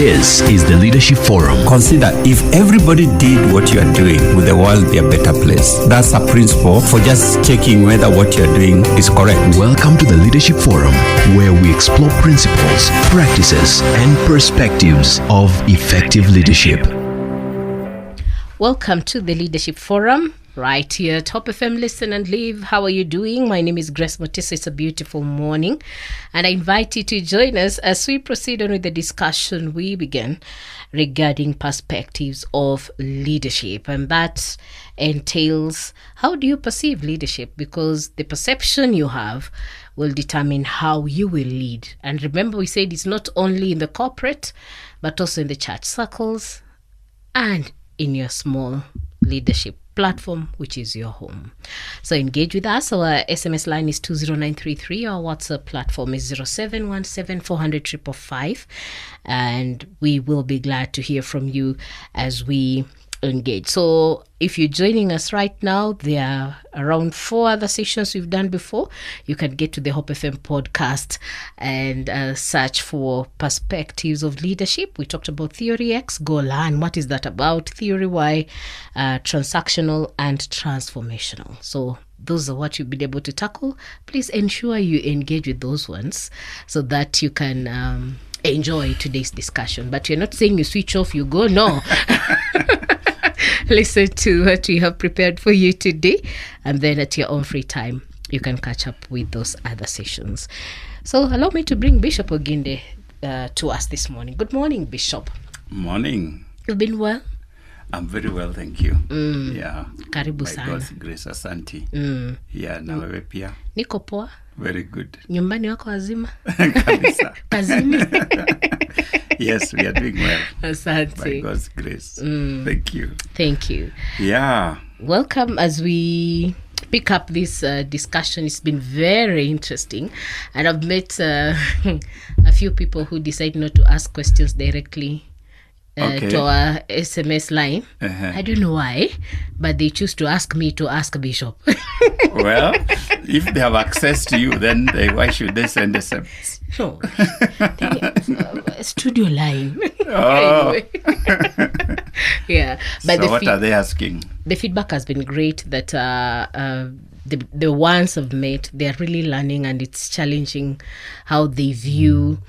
This is the Leadership Forum. Consider if everybody did what you are doing, would the world be a better place? That's a principle for just checking whether what you're doing is correct. Welcome to the Leadership Forum, where we explore principles, practices, and perspectives of effective leadership. Welcome to the Leadership Forum, right here at Hope FM. Listen and Live. How are you doing? My name is Grace Motisa. It's a beautiful morning, and I invite you to join us as we proceed on with the discussion we began regarding perspectives of leadership, and that entails how do you perceive leadership, because the perception you have will determine how you will lead. And remember, we said it's not only in the corporate but also in the church circles and in your small leadership platform, which is your home. So engage with us. Our SMS line is 20933. Our WhatsApp platform is 0717400555. And we will be glad to hear from you as we engage. So if you're joining us right now, there are around 4 other sessions we've done before. You can get to the Hope FM podcast and search for perspectives of leadership. We talked about Theory X. Go learn what is that about. Theory Y, transactional and transformational. So those are what you've been able to tackle. Please ensure you engage with those ones so that you can enjoy today's discussion. But you're not saying you switch off, you go. No. Listen to what we have prepared for you today, and then at your own free time, you can catch up with those other sessions. So allow me to bring Bishop Oginde to us this morning. Good morning, Bishop. Morning. You've been well? I'm very well, thank you. Yeah. Karibu By sana. God's grace, asante. Yeah, na wewe pia. Niko poa. Very good. Nyumbani wako wazima? Kabisa. Kazini? Yes, we are doing well. Asante. By God's grace. Thank you. Thank you. Yeah. Welcome as we pick up this discussion. It's been very interesting, and I've met a few people who decide not to ask questions directly to our SMS line. I don't know why, but they choose to ask me to ask Bishop. Well, if they have access to you, then why should they send SMS? No, studio line. Oh. Yeah, but so what are they asking? The feedback has been great. That the ones I've met, they are really learning, and it's challenging how they view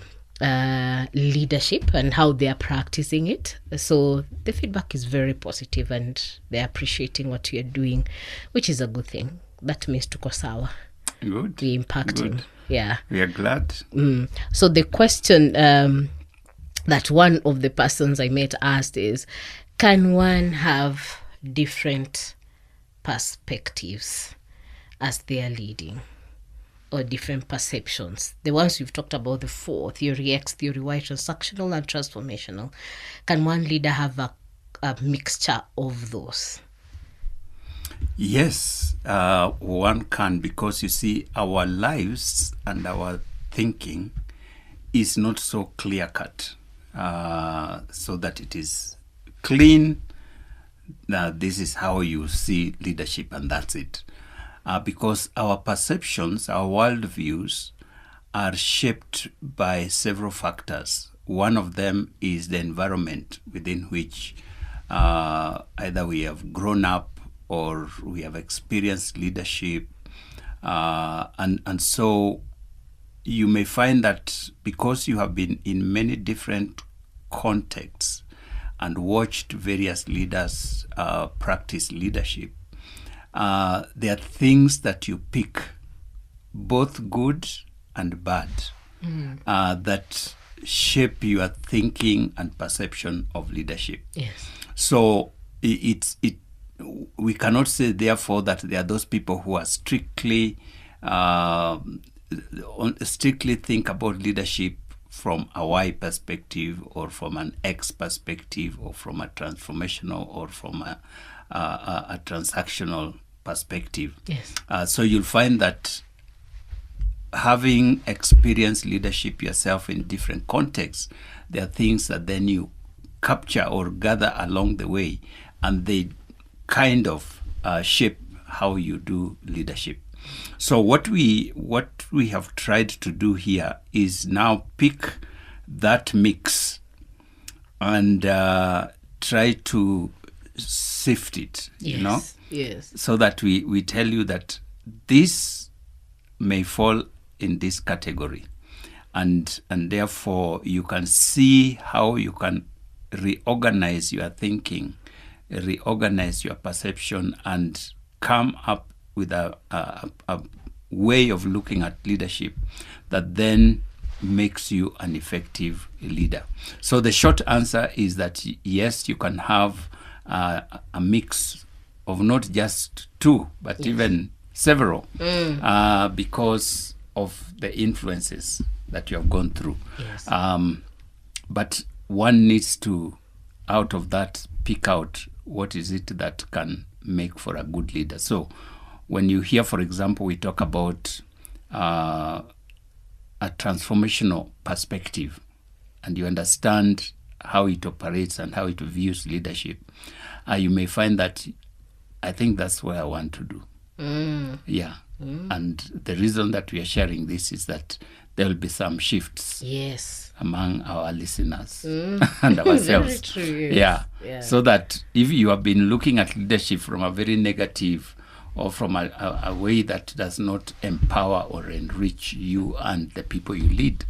leadership and how they are practicing it. So the feedback is very positive, and they're appreciating what you're doing, which is a good thing. That means tuko sawa. Good. We're impacting. Good. Yeah. We are glad. So the question that one of the persons I met asked is, can one have different perspectives as they are leading, or different perceptions? The ones we've talked about, the 4, Theory X, Theory Y, transactional and transformational. Can one leader have a mixture of those? Yes, one can, because you see, our lives and our thinking is not so clear-cut, so that it is clean. This is how you see leadership, and that's it. Because our perceptions, our worldviews, are shaped by several factors. One of them is the environment within which either we have grown up or we have experienced leadership. And so you may find that because you have been in many different contexts and watched various leaders practice leadership, there are things that you pick, both good and bad, that shape your thinking and perception of leadership. Yes. So we cannot say, therefore, that there are those people who are strictly think about leadership from a Y perspective, or from an X perspective, or from a transformational, or from a transactional perspective. Yes. So you'll find that having experienced leadership yourself in different contexts, there are things that then you capture or gather along the way, and they kind of shape how you do leadership. So what we have tried to do here is now pick that mix and try to sift it, Yes. so that we tell you that this may fall in this category, and therefore you can see how you can reorganize your thinking, reorganize your perception, and come up with a way of looking at leadership that then makes you an effective leader. So the short answer is that yes, you can have a mix of not just two, but even several, because of the influences that you have gone through. Yes. But one needs to, out of that, pick out what is it that can make for a good leader. So when you hear, for example, we talk about a transformational perspective, and you understand how it operates and how it views leadership, you may find that I think that's what I want to do. Yeah. And the reason that we are sharing this is that there will be some shifts among our listeners and ourselves. Very true. Yeah. So that if you have been looking at leadership from a very negative or from a way that does not empower or enrich you and the people you lead,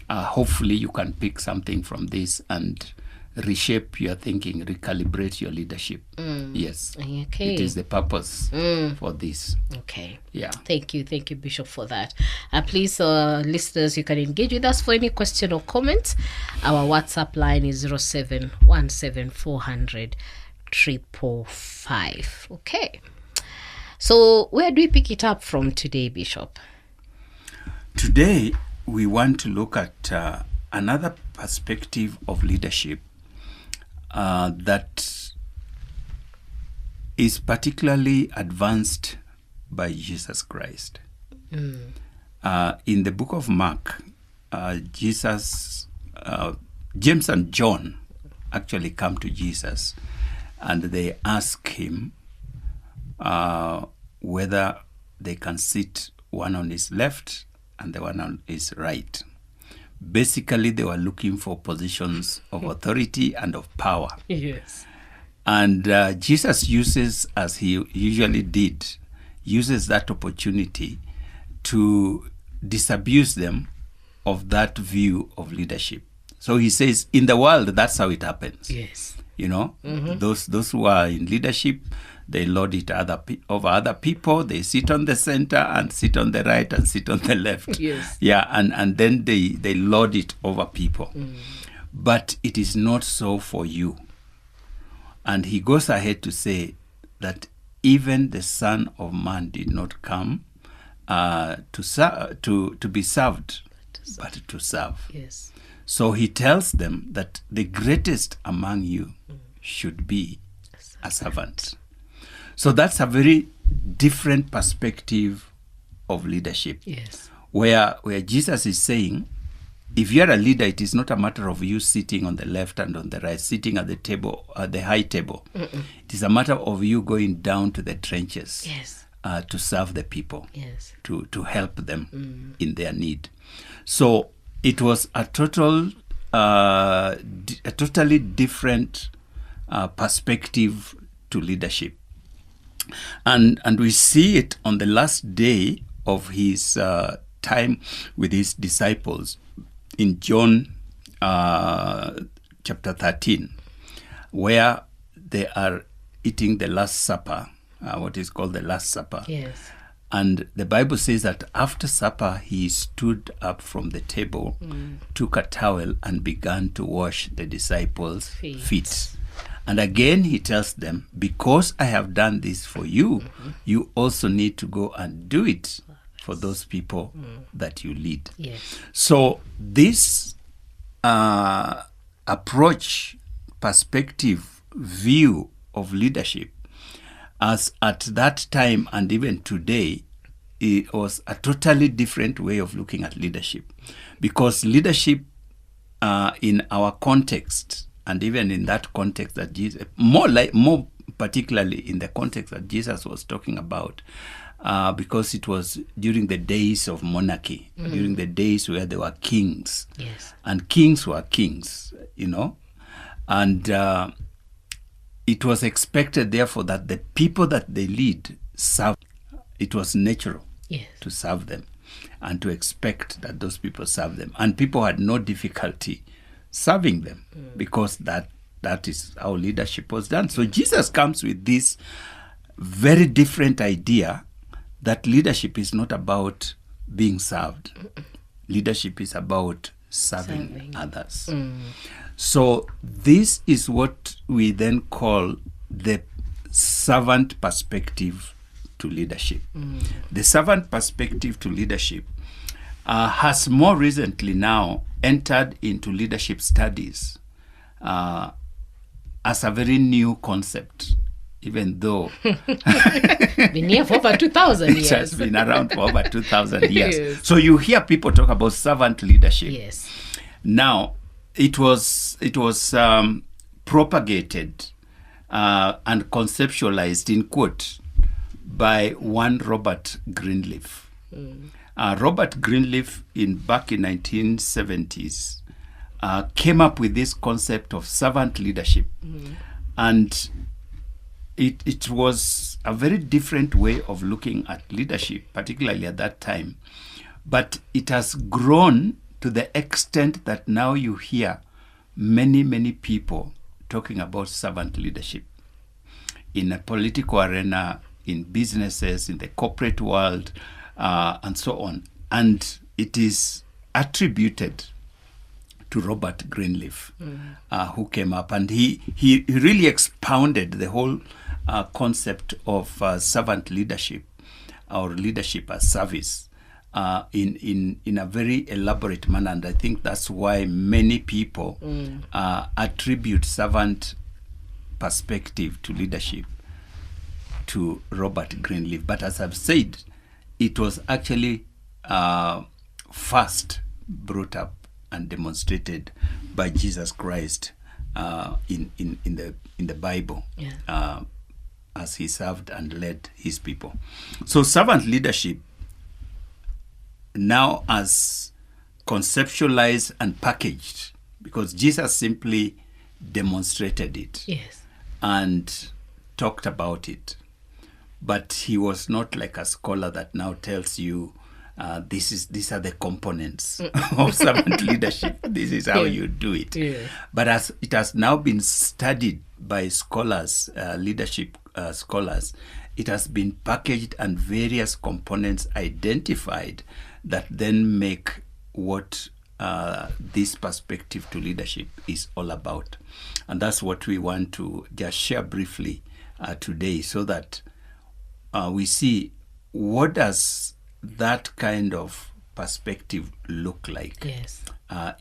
hopefully you can pick something from this and reshape your thinking, recalibrate your leadership. Yes. Okay. It is the purpose for this. Okay. Yeah. Thank you, Bishop, for that. Please, listeners, you can engage with us for any question or comments. Our WhatsApp line is 0717400555. Okay. So where do we pick it up from today, Bishop? Today, we want to look at another perspective of leadership that is particularly advanced by Jesus Christ. In the book of Mark, James and John actually come to Jesus, and they ask him whether they can sit one on his left and the one on his right. Basically, they were looking for positions of authority and of power. Yes. And Jesus uses, as he usually did, uses that opportunity to disabuse them of that view of leadership. So he says, in the world, that's how it happens. Yes. You know, those who are in leadership, they lord it over other people. They sit on the center and sit on the right and sit on the left. Yes. Yeah, and then they lord it over people. But it is not so for you. And he goes ahead to say that even the Son of Man did not come to be served, but to serve. Yes. So he tells them that the greatest among you should be a servant. So that's a very different perspective of leadership. Yes. Where Jesus is saying, if you're a leader, it is not a matter of you sitting on the left and on the right, sitting at the table, at the high table. It is a matter of you going down to the trenches. Yes. To serve the people. Yes. To help them in their need. So it was a totally different perspective to leadership. And we see it on the last day of his time with his disciples in John chapter 13, where they are eating the Last Supper, what is called the Last Supper. Yes. And the Bible says that after supper, he stood up from the table, took a towel, and began to wash the disciples' feet. And again, he tells them, because I have done this for you, you also need to go and do it for those people that you lead. Yes. So this approach, perspective, view of leadership, as at that time and even today, it was a totally different way of looking at leadership. Because leadership in our context, and even in that context that Jesus, more particularly in the context that Jesus was talking about, because it was during the days of monarchy, during the days where there were kings. Yes. And kings were kings, you know. And it was expected, therefore, that the people that they lead serve. It was natural Yes. to serve them and to expect that those people serve them. And people had no difficulty serving them because that is how leadership was done. So Jesus comes with this very different idea that leadership is not about being served. Leadership is about serving others. So this is what we then call the servant perspective to leadership. The servant perspective to leadership has more recently now entered into leadership studies as a very new concept, even though Been here for over 2,000 it years. has been around for over 2,000 years. Yes. So you hear people talk about servant leadership. Yes. Now, it was propagated and conceptualized, in quote, by one Robert Greenleaf. Robert Greenleaf, back in 1970s, came up with this concept of servant leadership. And it was a very different way of looking at leadership, particularly at that time. But it has grown to the extent that now you hear many, many people talking about servant leadership in a political arena, in businesses, in the corporate world, and so on. And it is attributed to Robert Greenleaf, who came up, and he really expounded the whole concept of servant leadership, or leadership as service, in a very elaborate manner. And I think that's why many people attribute servant perspective to leadership to Robert Greenleaf. But as I've said, it was actually first brought up and demonstrated by Jesus Christ in the Bible, as he served and led his people. So servant leadership, now as conceptualized and packaged, because Jesus simply demonstrated it and talked about it. But he was not like a scholar that now tells you these are the components of servant leadership. This is how you do it. But as it has now been studied by scholars, leadership scholars, it has been packaged and various components identified that then make what this perspective to leadership is all about. And that's what we want to just share briefly today, so that we see what does that kind of perspective look like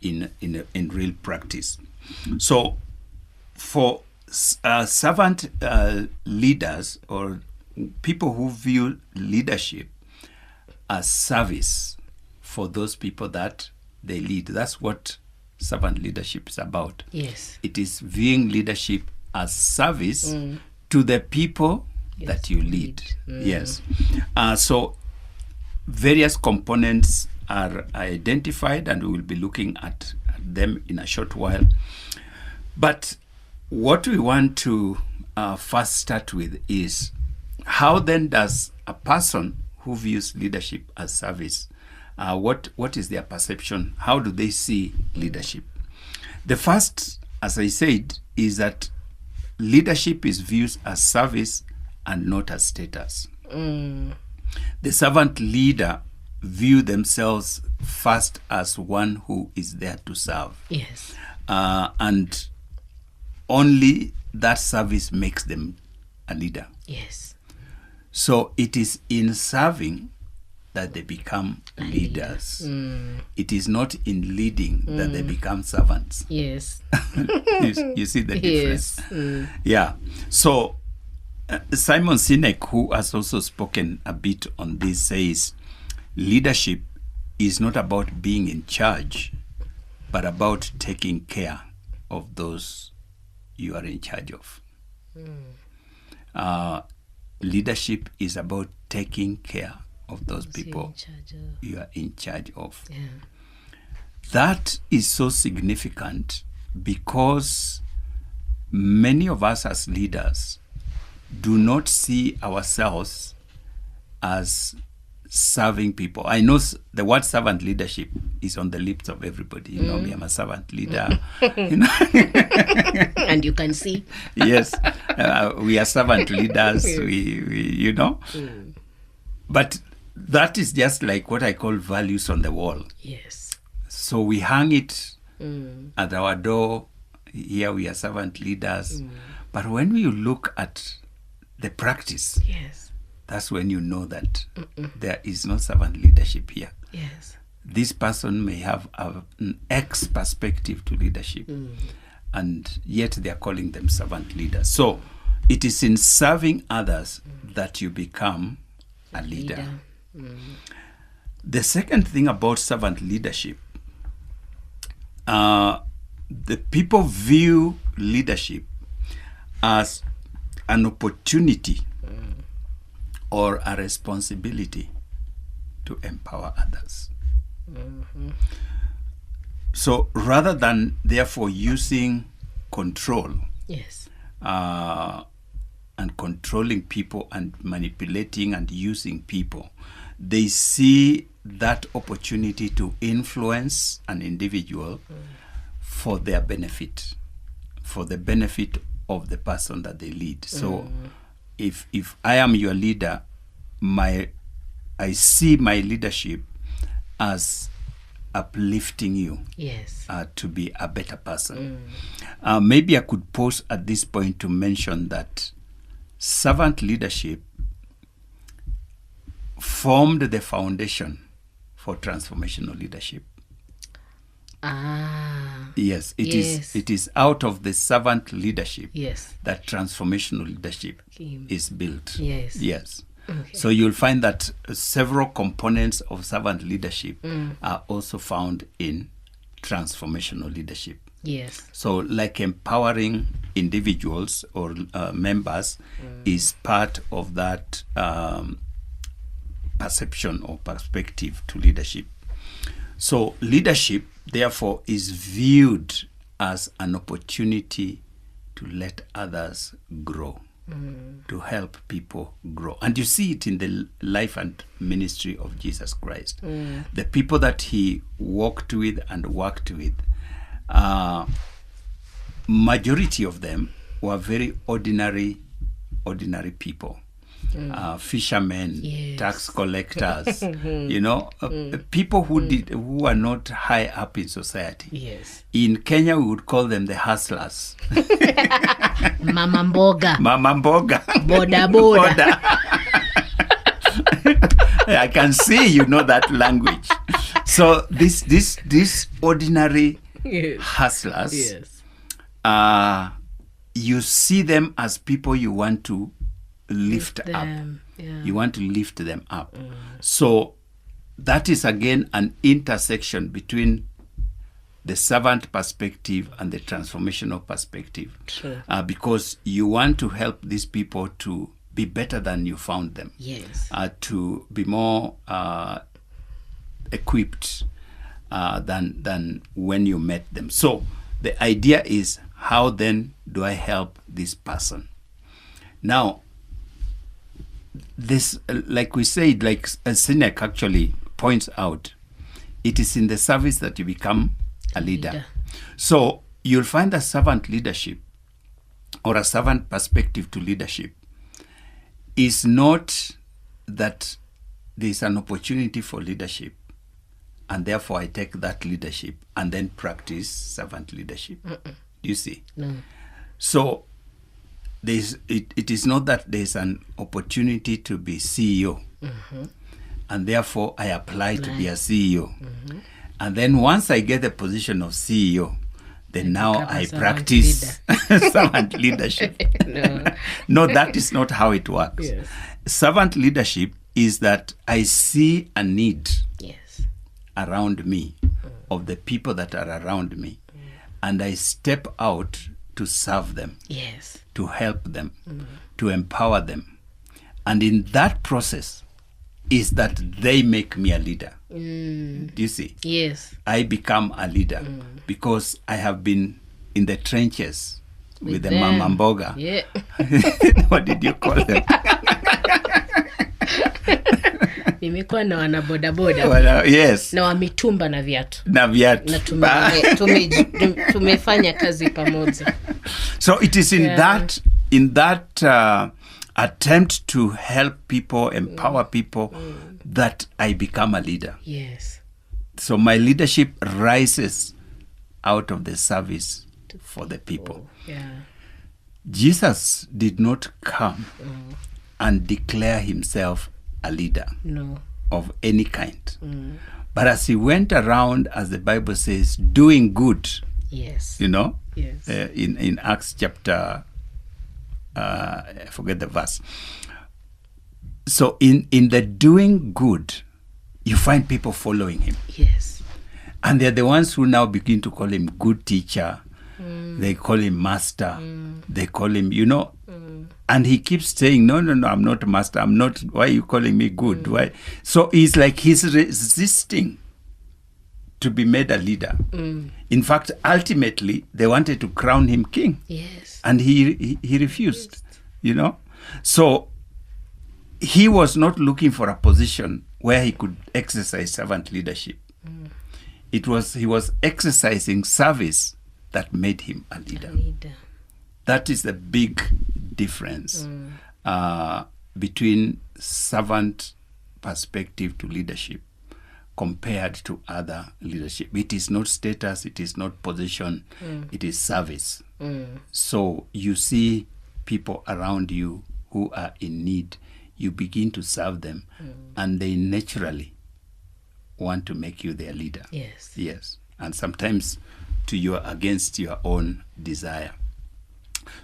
in real practice. So for servant leaders, or people who view leadership as service for those people that they lead, that's what servant leadership is about. It is viewing leadership as service to the people that you lead. So various components are identified, and we will be looking at them in a short while. But what we want to first start with is, how then does a person who views leadership as service, what is their perception? How do they see leadership? The first, as I said, is that leadership is viewed as service and not as status. The servant leader view themselves first as one who is there to serve. And only that service makes them a leader. So it is in serving that they become leaders. It is not in leading that they become servants. You see the difference? So Simon Sinek, who has also spoken a bit on this, says leadership is not about being in charge, but about taking care of those you are in charge of. Leadership is about taking care of those people you are in charge of. That is so significant, because many of us as leaders do not see ourselves as serving people. I know the word servant leadership is on the lips of everybody. You know me, I'm a servant leader. You know? And you can see. Yes, we are servant leaders. We you know. But that is just like what I call values on the wall. Yes. So we hang it at our door. Here we are servant leaders. But when you look at the practice, Yes. that's when you know that there is no servant leadership here. Yes. This person may have an X perspective to leadership, and yet they are calling them servant leaders. So it is in serving others that you become a leader. The second thing about servant leadership, the people view leadership as an opportunity or a responsibility to empower others. So rather than therefore using control Yes. and controlling people and manipulating and using people, they see that opportunity to influence an individual for their benefit, for the benefit of the person that they lead. So if I am your leader, I see my leadership as uplifting you. Yes. To be a better person. Maybe I could pause at this point to mention that servant leadership formed the foundation for transformational leadership. Yes, it is out of the servant leadership Yes. that transformational leadership is built. Yes. Yes. Okay. So you'll find that several components of servant leadership are also found in transformational leadership. Yes. So like empowering individuals or members is part of that perception or perspective to leadership. So leadership, therefore, is viewed as an opportunity to let others grow, to help people grow. And you see it in the life and ministry of Jesus Christ. The people that he walked with and worked with, majority of them were very ordinary people. Fishermen, Yes. tax collectors, people who are not high up in society. Yes. In Kenya, we would call them the hustlers. Mama Mboga. Mama Mboga. Boda boda. I can see you know that language. So this ordinary Yes. hustlers, Yes. you see them as people you want to lift up. Yeah. You want to lift them up. So that is again an intersection between the servant perspective and the transformational perspective. True. Because you want to help these people to be better than you found them. Yes. To be more equipped than when you met them. So the idea is, how then do I help this person? Now, this, like we said, like Sinek actually points out, it is in the service that you become a leader. So you'll find a servant leadership or a servant perspective to leadership is not that there's an opportunity for leadership and therefore I take that leadership and then practice servant leadership. You see? No. So it is not that there's an opportunity to be CEO and therefore I apply to be a CEO. And then once I get the position of CEO, then now I practice servant leadership. No, that is not how it works. Yes. Servant leadership is that I see a need Yes. around me, of the people that are around me, and I step out to serve them, Yes. to help them, to empower them. And in that process is that they make me a leader. Do you see? Yes. I become a leader because I have been in the trenches with the them. mama mboga. Yeah. What did you call them? Nimekuwa na wana bodaboda. Yes. Na wa mitumba na viatu. Na viatu. Na tumefanya kazi pamoja. So it is in that attempt to help people, empower people, that I become a leader. Yes. So my leadership rises out of the service for the people. Yeah. Jesus did not come and declare himself a leader of any kind. But as he went around, as the Bible says, doing good. Yes. You know? Yes. In Acts chapter, I forget the verse. So in the doing good, you find people following him. Yes. And they're the ones who now begin to call him good teacher. They call him master. They call him, and he keeps saying, no, I'm not a master. I'm not. Why are you calling me good? Why? So he's like, he's resisting to be made a leader. In fact, ultimately, they wanted to crown him king. Yes. And he refused, So he was not looking for a position where he could exercise servant leadership. He was exercising service that made him a leader. That is the big difference between servant perspective to leadership compared to other leadership. It is not status, it is not position, it is service. So you see people around you who are in need, you begin to serve them, and they naturally want to make you their leader. Yes. And sometimes against your own desire.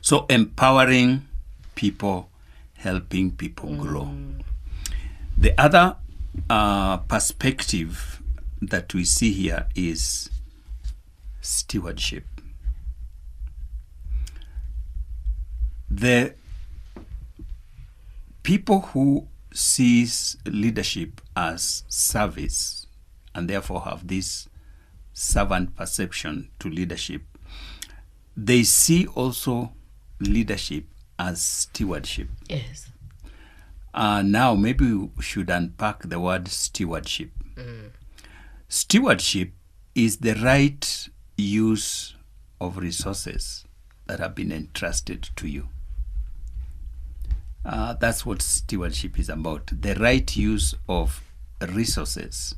So empowering people, helping people grow. The other perspective that we see here is stewardship. The people who sees leadership as service and therefore have this servant perception to leadership, they see also leadership as stewardship. Yes. Now, maybe we should unpack the word stewardship. Stewardship is the right use of resources that have been entrusted to you. That's what stewardship is about. The right use of resources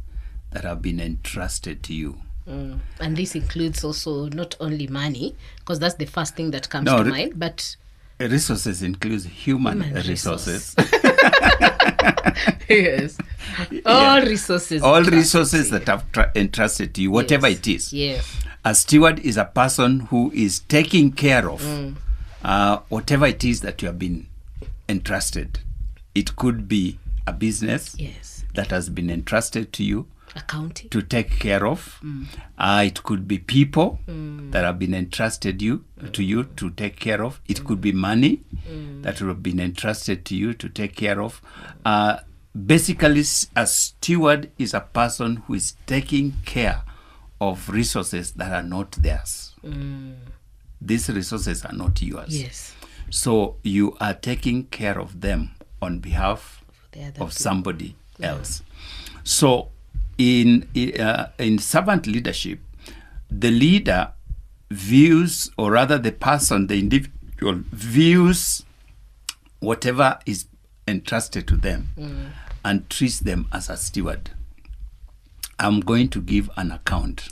that have been entrusted to you. And this includes also not only money, because that's the first thing that comes to mind, but resources includes human resources. Yes. All resources. All resources that have entrusted to you, whatever it is. Yes. A steward is a person who is taking care of whatever it is that you have been entrusted. It could be a business that has been entrusted to you. Accounting. To take care of. It could be people that have been entrusted to you to take care of. It could be money that have been entrusted to you to take care of. Basically, a steward is a person who is taking care of resources that are not theirs. These resources are not yours. Yes. So you are taking care of them on behalf of somebody else. So in servant leadership, the leader views, or rather the person, the individual views whatever is entrusted to them and treats them as a steward. I'm going to give an account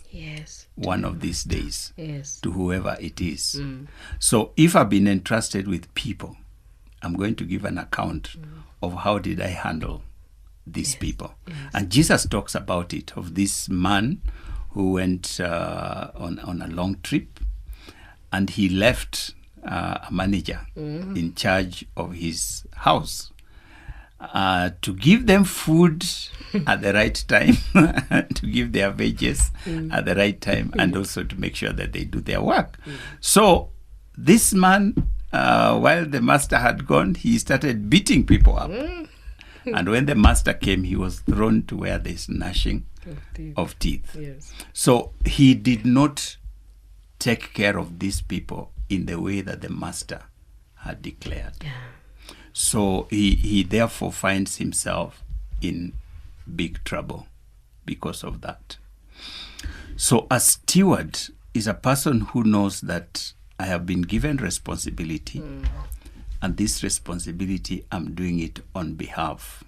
one of these days to whoever it is. So if I've been entrusted with people, I'm going to give an account of how did I handle these people. And Jesus talks about it, of this man who went on a long trip, and he left a manager in charge of his house to give them food at the right time, to give their wages at the right time, and also to make sure that they do their work. So this man, while the master had gone, he started beating people up. And when the master came, he was thrown to where there's gnashing of teeth. So he did not take care of these people in the way that the master had declared. Yeah. So he therefore finds himself in big trouble because of that. So a steward is a person who knows that I have been given responsibility, and this responsibility, I'm doing it on behalf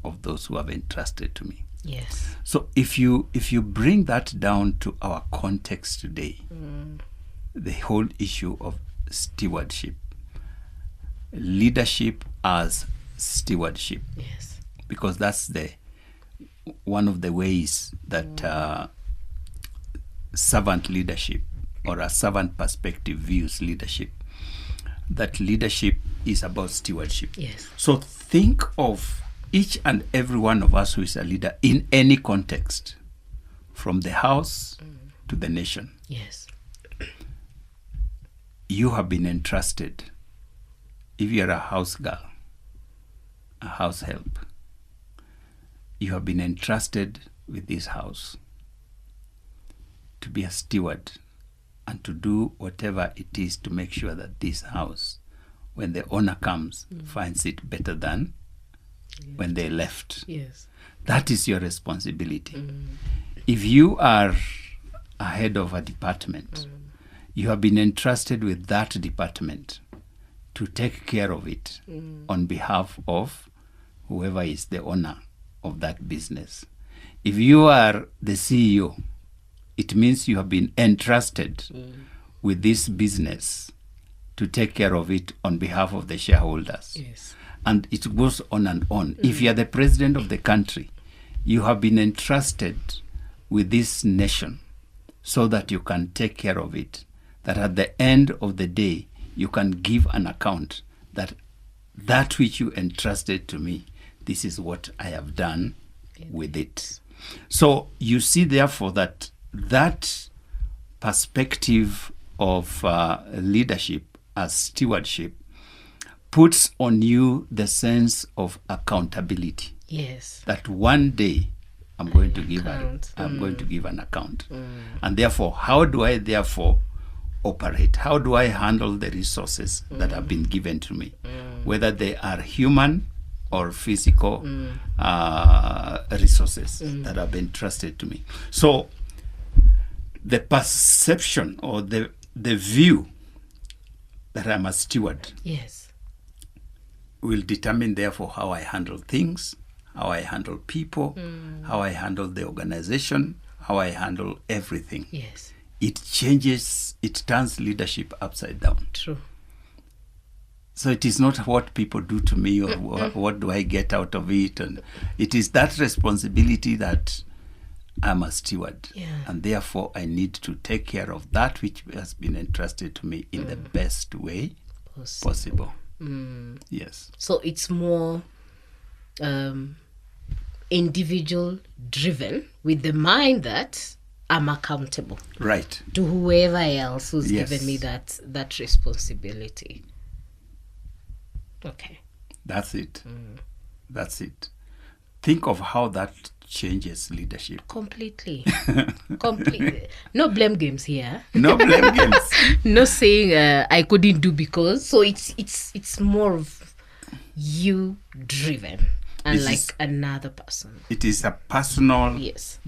of those who have entrusted to me. Yes. So if you bring that down to our context today, the whole issue of stewardship, leadership as stewardship, Yes. because that's one of the ways that servant leadership or a servant perspective views leadership, that leadership is about stewardship. Yes. So think of each and every one of us who is a leader in any context, from the house to the nation. Yes. You have been entrusted, if you're a house girl, a house help, you have been entrusted with this house to be a steward and to do whatever it is to make sure that this house, when the owner comes, finds it better than when they left. Yes. That is your responsibility. If you are a head of a department, you have been entrusted with that department to take care of it on behalf of whoever is the owner of that business. If you are the CEO, it means you have been entrusted with this business to take care of it on behalf of the shareholders. Yes. And it goes on and on. If you are the president of the country, you have been entrusted with this nation so that you can take care of it, that at the end of the day, you can give an account that which you entrusted to me, this is what I have done with it. So you see, therefore, that perspective of leadership as stewardship puts on you the sense of accountability. Yes. That one day I'm going to give an account. And therefore, how do I therefore operate? How do I handle the resources that have been given to me, whether they are human or physical resources that have been trusted to me? So the perception or the view that I'm a steward, yes, will determine therefore how I handle things, how I handle people, how I handle the organization, how I handle everything. Yes. It changes, it turns leadership upside down. True. So it is not what people do to me or what do I get out of it. And it is that responsibility that I'm a steward. Yeah. And therefore I need to take care of that which has been entrusted to me in the best way possible. Yes. So it's more individual driven with the mind that I'm accountable. Right. To whoever else who's Yes. given me that responsibility. Okay. That's it. That's it. Think of how that changes leadership. Completely. Completely. No blame games here. No blame games. No saying I couldn't do because. So it's more of you driven, unlike another person. It is a personal Yes.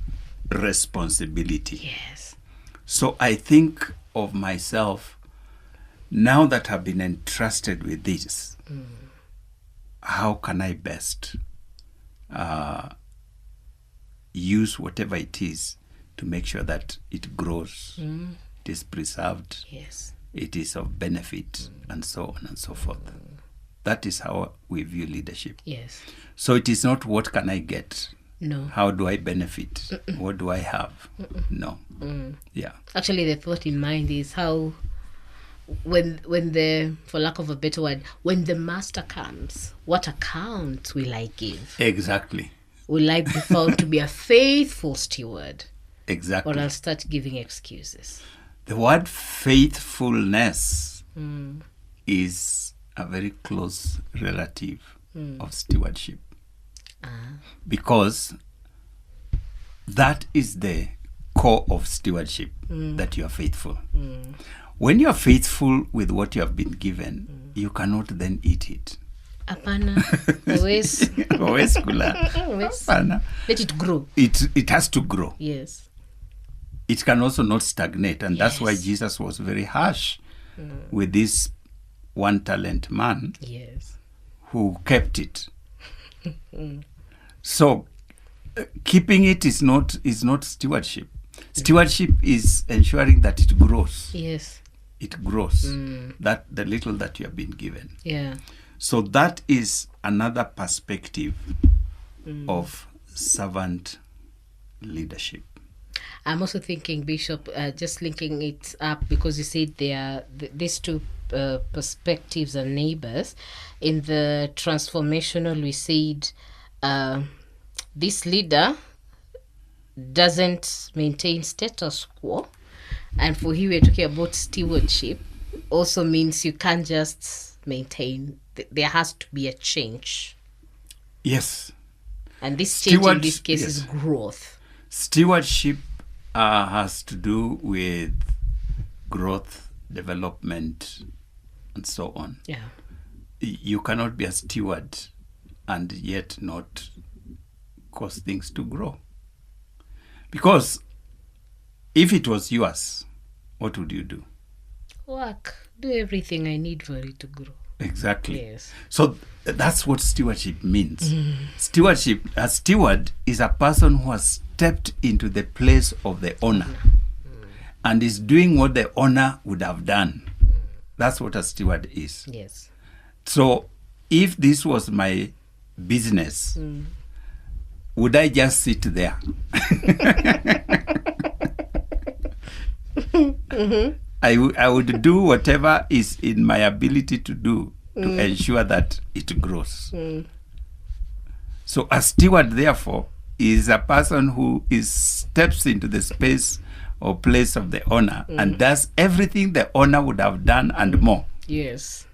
responsibility. Yes. So I think of myself now that I've been entrusted with this. How can I best use whatever it is to make sure that it grows, it is preserved, Yes. it is of benefit, and so on and so forth. That is how we view leadership. Yes. So it is not what can I get, No. how do I benefit, what do I have? No. Yeah. Actually, the thought in mind is how, when the, for lack of a better word, when the master comes, what account will I give? Exactly. Will I be found to be a faithful steward, Exactly. or I'll start giving excuses? The word faithfulness is a very close relative of stewardship, because that is the core of stewardship, that you are faithful. When you are faithful with what you have been given, you cannot then eat it. Apana. Always. Always kula. Apana. Let it grow. It has to grow. Yes. It can also not stagnate. And that's why Jesus was very harsh with this 1 talent man who kept it. So keeping it is not stewardship. Stewardship is ensuring that it grows. Yes. It grows. That the little that you have been given. Yeah. So that is another perspective of servant leadership. I'm also thinking, Bishop, just linking it up, because you said there are these two perspectives are neighbors. In the transformational, we said this leader doesn't maintain status quo. And for here, we're talking about stewardship. Also means you can't just maintain. There has to be a change. Yes. And this change in this case is growth. Stewardship has to do with growth, development, and so on. Yeah. You cannot be a steward and yet not cause things to grow. Because if it was yours, what would you do? Work. Do everything I need for it to grow. Exactly. Yes. So that's what stewardship means. Stewardship, a steward is a person who has stepped into the place of the owner and is doing what the owner would have done. That's what a steward is. Yes. So if this was my business, would I just sit there? I would do whatever is in my ability to do to ensure that it grows. So a steward, therefore, is a person who steps into the space or place of the owner and does everything the owner would have done and more. Yes.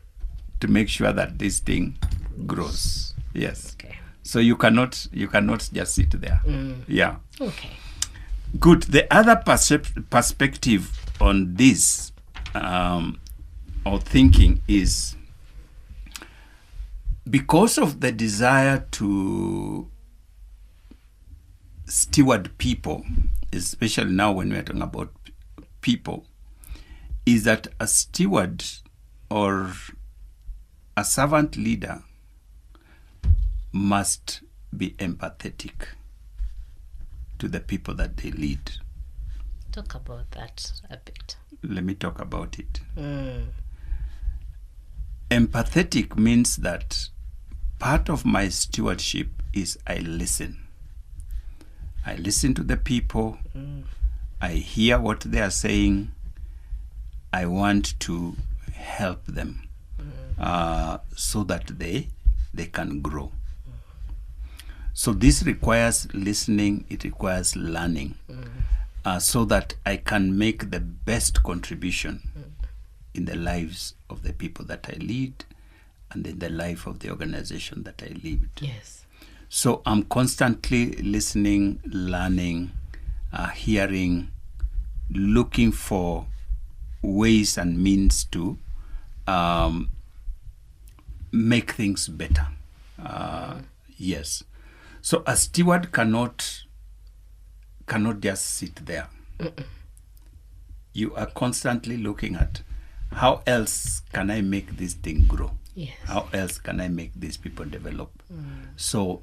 To make sure that this thing grows. Yes. Okay. So you cannot just sit there. Yeah. Okay. Good. The other perspective on this or thinking is because of the desire to steward people, especially now when we are talking about people, is that a steward or a servant leader must be empathetic to the people that they lead. Talk about that a bit. Let me talk about it. Empathetic means that part of my stewardship is I listen. I listen to the people. I hear what they are saying. I want to help them so that they can grow. So this requires listening. It requires learning so that I can make the best contribution in the lives of the people that I lead and in the life of the organization that I lead. Yes. So I'm constantly listening, learning, hearing, looking for ways and means to make things better. Yes. So a steward cannot just sit there. You are constantly looking at how else can I make this thing grow? Yes. How else can I make these people develop? So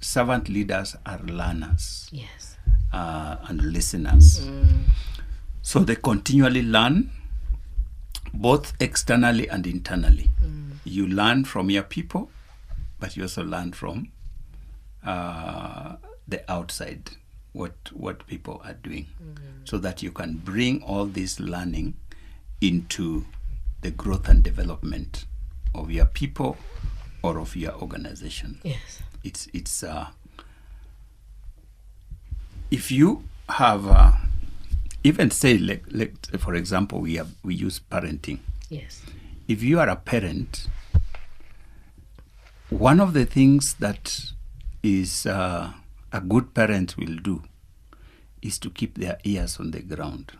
servant leaders are learners. Yes. And listeners. So they continually learn, both externally and internally. You learn from your people, but you also learn from the outside, what people are doing, so that you can bring all this learning into the growth and development of your people or of your organization. Yes. It's if you have even say like for example we use parenting. Yes. If you are a parent, one of the things that is a good parent will do is to keep their ears on the ground.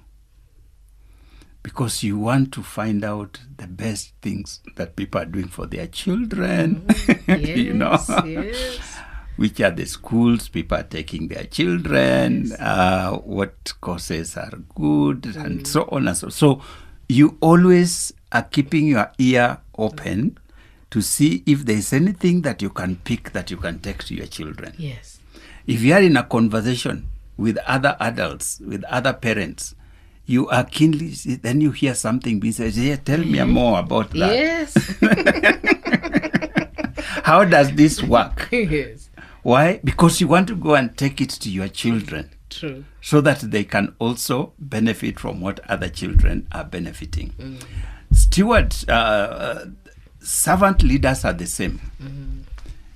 Because you want to find out the best things that people are doing for their children. Yes, you know, yes. which are the schools people are taking their children, what courses are good, and so on and so on. So you always are keeping your ear open to see if there is anything that you can pick that you can take to your children. Yes. If you are in a conversation with other adults, with other parents, you are keenly, then you hear something being said, yeah, tell me more about that. Yes. How does this work? Yes. Why? Because you want to go and take it to your children. True. So that they can also benefit from what other children are benefiting. Servant leaders are the same.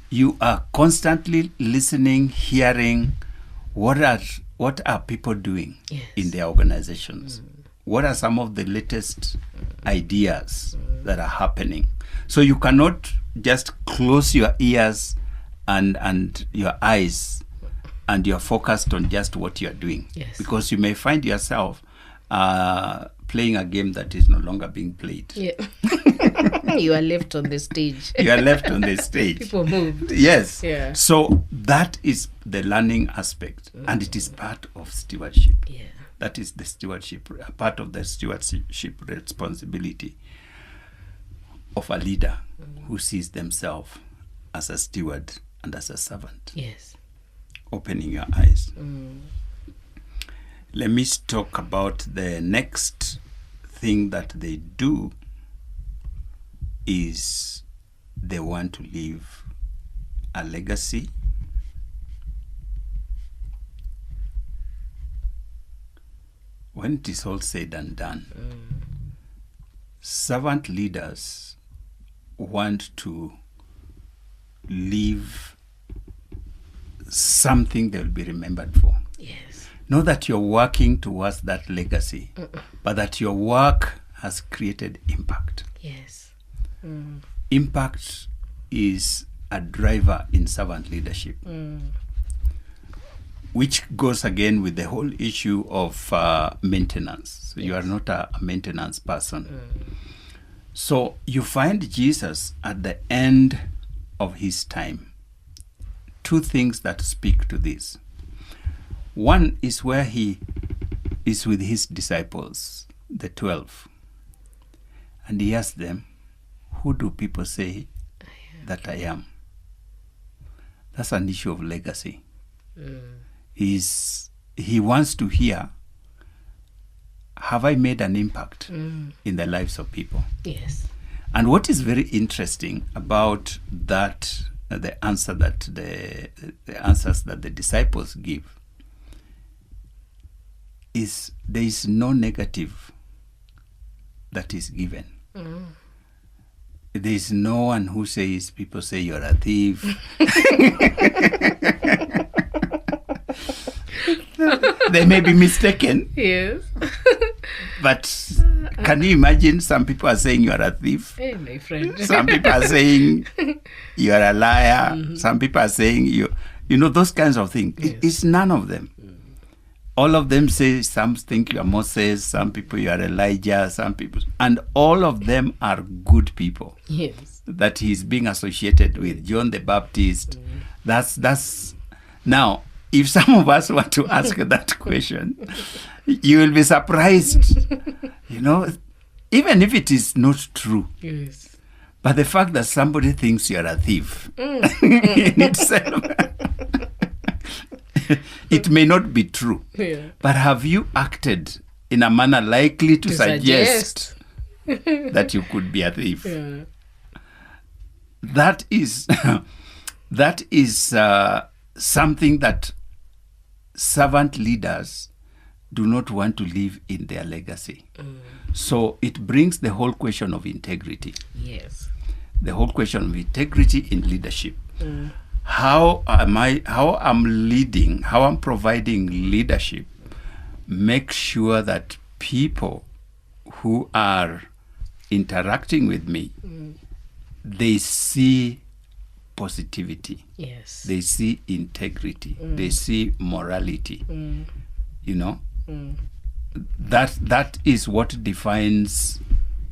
You are constantly listening, hearing what are people doing in their organizations. What are some of the latest ideas that are happening? So you cannot just close your ears and your eyes and you're focused on just what you're doing. Yes. Because you may find yourself playing a game that is no longer being played. Yeah. You are left on the stage. You are left on the stage. People moved. Yes. Yeah. So that is the learning aspect, and it is part of stewardship. Yeah. That is the stewardship, part of the stewardship responsibility of a leader who sees themselves as a steward and as a servant. Yes. Opening your eyes. Let me talk about the next thing that they do is they want to leave a legacy. When it is all said and done, servant leaders want to leave something they'll be remembered for. Yes. Not that you're working towards that legacy, but that your work has created impact. Yes. Impact is a driver in servant leadership, which goes again with the whole issue of maintenance. So you are not a maintenance person. So you find Jesus at the end of his time. Two things that speak to this. One is where he is with his disciples, the 12. And he asks them, who do people say that I am? That's an issue of legacy. He wants to hear, have I made an impact in the lives of people? Yes. And what is very interesting about that, the answers that the disciples give, is there is no negative that is given. There is no one who says, people say you're a thief. They may be mistaken. Yes. But can you imagine some people are saying you are a thief? Hey, my friend. Some people are saying you are a liar. Some people are saying you know, those kinds of things. Yes. It's none of them. All of them say, some think you are Moses, some people you are Elijah, some people, and all of them are good people. Yes. That he's being associated with. John the Baptist. That's now, if some of us want to ask that question, you will be surprised. You know, even if it is not true. Yes. But the fact that somebody thinks you're a thief in itself, it may not be true. Yeah. But have you acted in a manner likely to suggest that you could be a thief? Yeah. That is something that servant leaders do not want to leave in their legacy. So it brings the whole question of integrity. Yes. The whole question of integrity in leadership. How I'm leading, how I'm providing leadership, make sure that people who are interacting with me, they see positivity. Yes. They see integrity. They see morality. you know. That is what defines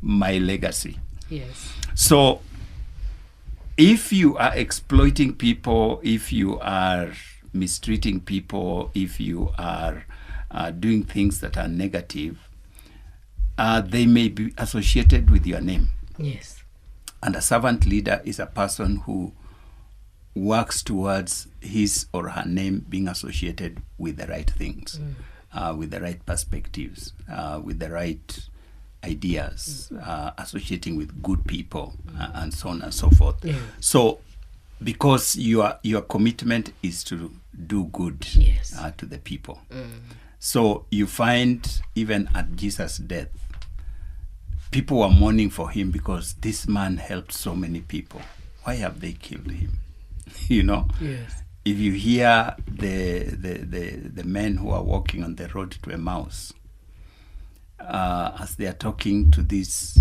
my legacy. Yes. So if you are exploiting people, if you are mistreating people, if you are doing things that are negative, they may be associated with your name. Yes. And a servant leader is a person who works towards his or her name being associated with the right things, with the right perspectives, with the right ideas, associating with good people, and so on and so forth. Yeah. So because your commitment is to do good, Yes. to the people. So you find even at Jesus' death, people were mourning for him because this man helped so many people. Why have they killed him? You know? Yes. If you hear the men who are walking on the road to Emmaus, as they are talking to this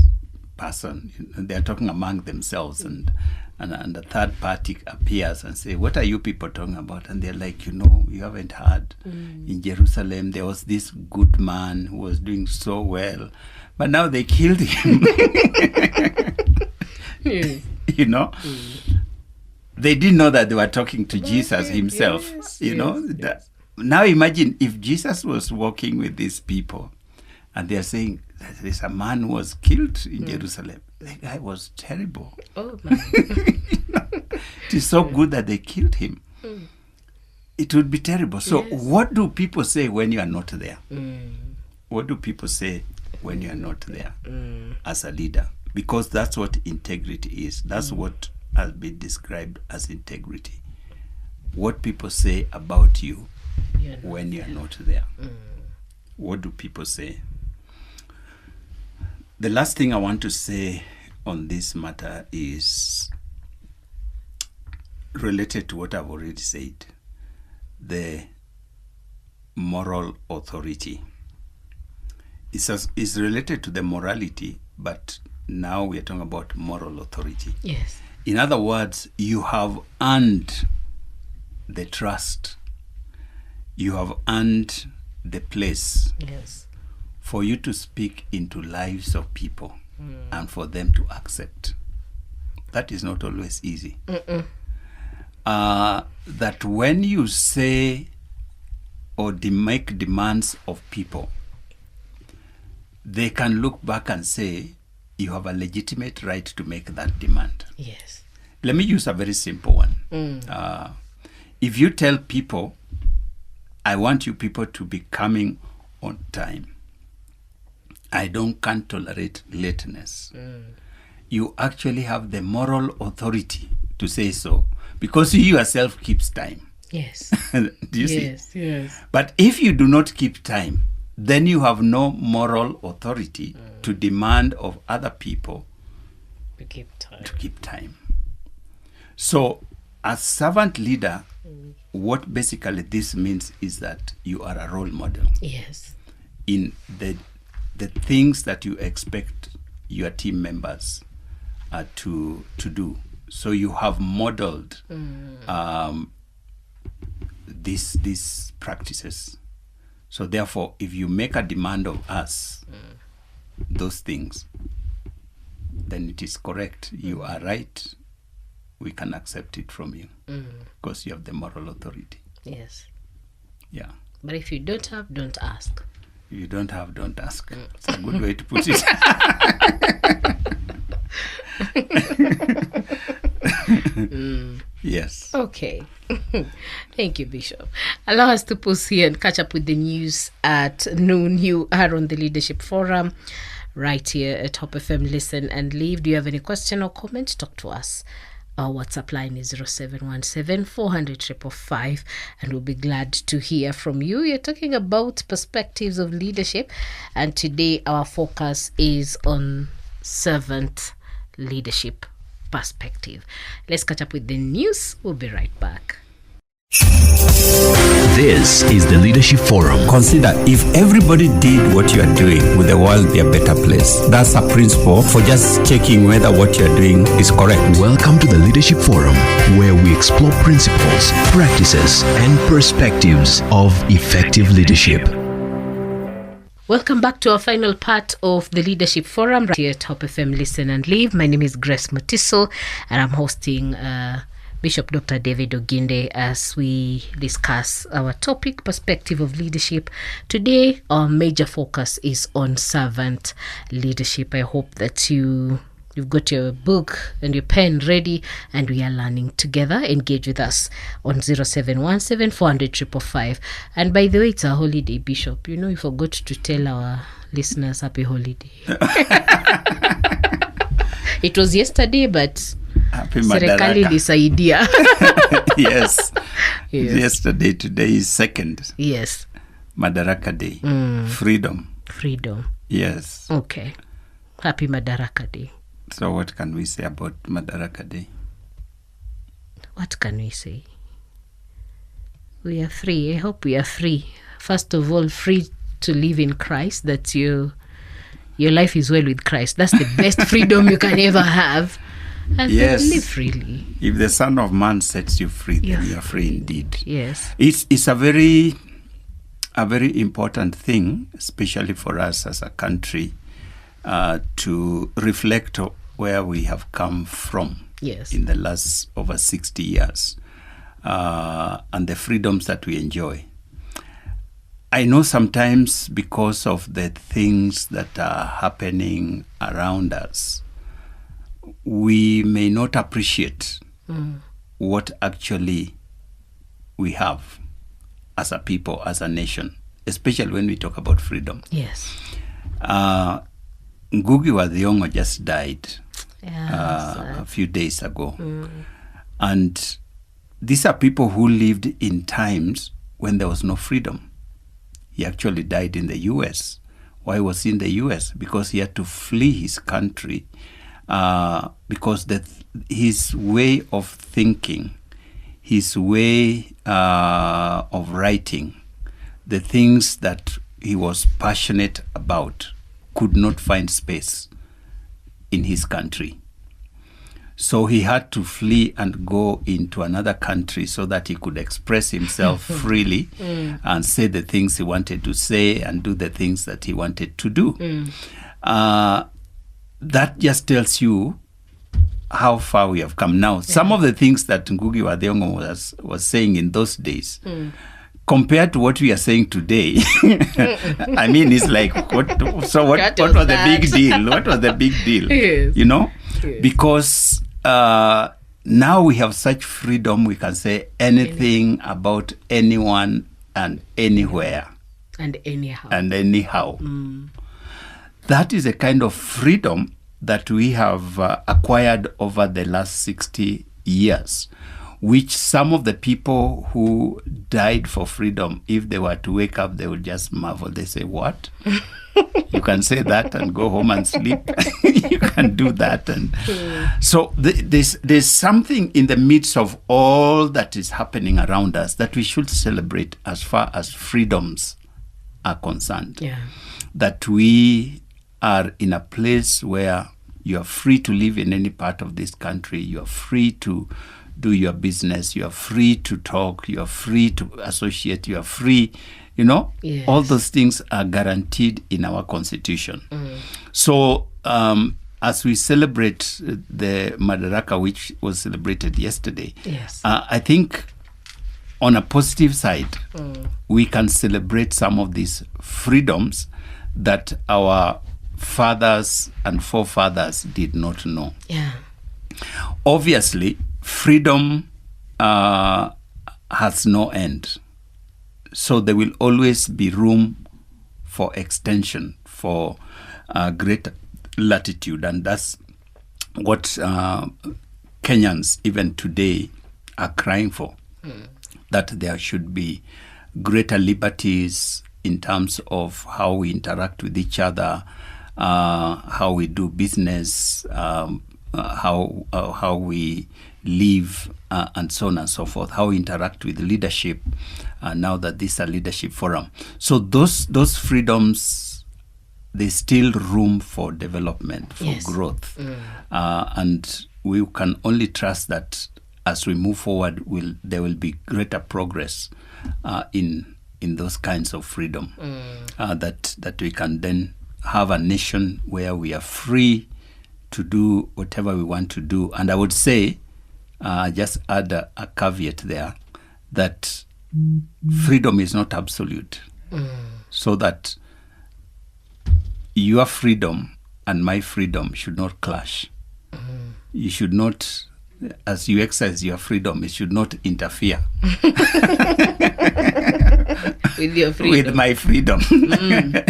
person, they are talking among themselves, and a third party appears and say, "What are you people talking about?" And they're like, you haven't heard. In Jerusalem there was this good man who was doing so well, but now they killed him. Yes. You know, they didn't know that they were talking to Jesus himself. Yes, you know, yes. Now imagine if Jesus was walking with these people and they are saying that there's a man who was killed in Jerusalem. The guy was terrible. Oh my. It is so good that they killed him. It would be terrible. So Yes. what do people say when you are not there? What do people say when you are not there as a leader? Because that's what integrity is. That's what has been described as integrity. What people say about you Yeah. when you are not there. What do people say? The last thing I want to say on this matter is related to what I've already said. The moral authority. It's related to the morality, but now we are talking about moral authority. Yes. In other words, you have earned the trust. You have earned the place Yes. for you to speak into lives of people and for them to accept. That is not always easy. That when you say or make demands of people, they can look back and say, you have a legitimate right to make that demand. Yes. Let me use a very simple one. If you tell people, I want you people to be coming on time, can't tolerate lateness, you actually have the moral authority to say so, because you yourself keeps time. Yes. Do you see? Yes. Yes. But if you do not keep time, then you have no moral authority to demand of other people We keep time. to keep time. So as servant leader, what basically this means is that you are a role model Yes. in the things that you expect your team members to do. So you have modeled these practices. So therefore, if you make a demand of us, those things, then it is correct. You are right. We can accept it from you because you have the moral authority. Yes. Yeah. But if you don't have, don't ask. If you don't have, don't ask. It's a good way to put it. Yes. Okay. Thank you, Bishop. Allow us to pause here and catch up with the news at noon. You are on the Leadership Forum right here at Hope FM. Listen and Leave. Do you have any question or comment? Talk to us. Our WhatsApp line is 0717 400 555, and we'll be glad to hear from you. You're talking about perspectives of leadership, and today our focus is on servant leadership perspective. Let's catch up with the news. We'll be right back. This is the Leadership Forum. Consider if everybody did what you are doing, would the world be a better place? That's a principle for just checking whether what you're doing is correct. Welcome to the Leadership Forum, where we explore principles, practices, and perspectives of effective leadership. Welcome back to our final part of the Leadership Forum right here at Hope FM Listen and Live. My name is Grace Motiso, and I'm hosting Bishop Dr. David Oginde as we discuss our topic, perspective of leadership. Today, our major focus is on servant leadership. I hope that you've got your book and your pen ready, and we are learning together. Engage with us on 0717 400 555. And by the way, it's a holiday, Bishop. You know, you forgot to tell our listeners happy holiday. It was yesterday, but Happy serikali Madaraka. ilisaidia. Yes. Yes. Yesterday, today is 2nd. Yes. Madaraka Day. Freedom. Yes. Okay. Happy Madaraka Day. So what can we say about Madaraka Day? What can we say? We are free. I hope we are free. First of all, free to live in Christ. That your life is well with Christ. That's the best freedom you can ever have. And Yes. then live freely. If the Son of Man sets you free, then Yes. you are free indeed. Yes. It's a very important thing, especially for us as a country, to reflect where we have come from Yes. in the last over 60 years, and the freedoms that we enjoy. I know sometimes because of the things that are happening around us, we may not appreciate what actually we have as a people, as a nation, especially when we talk about freedom. Yes. Ngugi wa Thiong'o just died Yeah, a few days ago. And these are people who lived in times when there was no freedom. He actually died in the US. Why was he in the US? Because he had to flee his country because his way of thinking, his way of writing, the things that he was passionate about could not find space in his country. So he had to flee and go into another country so that he could express himself freely and say the things he wanted to say and do the things that he wanted to do. That just tells you how far we have come now. Some of the things that Ngugi wa Thiong'o was saying in those days, compared to what we are saying today, I mean, it's like, what was the big deal? What was the big deal? Yes. You know? Yes. Because now we have such freedom, we can say anything about anyone and anywhere. And anyhow. That is a kind of freedom that we have acquired over the last 60 years, which some of the people who died for freedom, if they were to wake up, they would just marvel. They say, what? You can say that and go home and sleep. You can do that. And so there's something in the midst of all that is happening around us that we should celebrate as far as freedoms are concerned. Yeah. That we are in a place where you are free to live in any part of this country. You are free to do your business. You are free to talk. You are free to associate. You are free, Yes. All those things are guaranteed in our constitution. So as we celebrate the Madaraka, which was celebrated yesterday, Yes. I think on a positive side, we can celebrate some of these freedoms that our fathers and forefathers did not know. Yeah. Obviously, freedom has no end. So there will always be room for extension, for greater latitude. And that's what Kenyans even today are crying for, that there should be greater liberties in terms of how we interact with each other, how we do business, how we live, and so on and so forth, how we interact with leadership, now that this is a leadership forum. So those freedoms, there's still room for development, for growth. And we can only trust that as we move forward, there will be greater progress in those kinds of freedom, that we can then have a nation where we are free to do whatever we want to do. And I would say, just add a caveat there, that freedom is not absolute. So that your freedom and my freedom should not clash. You should not, as you exercise your freedom, it should not interfere with your freedom. With my freedom.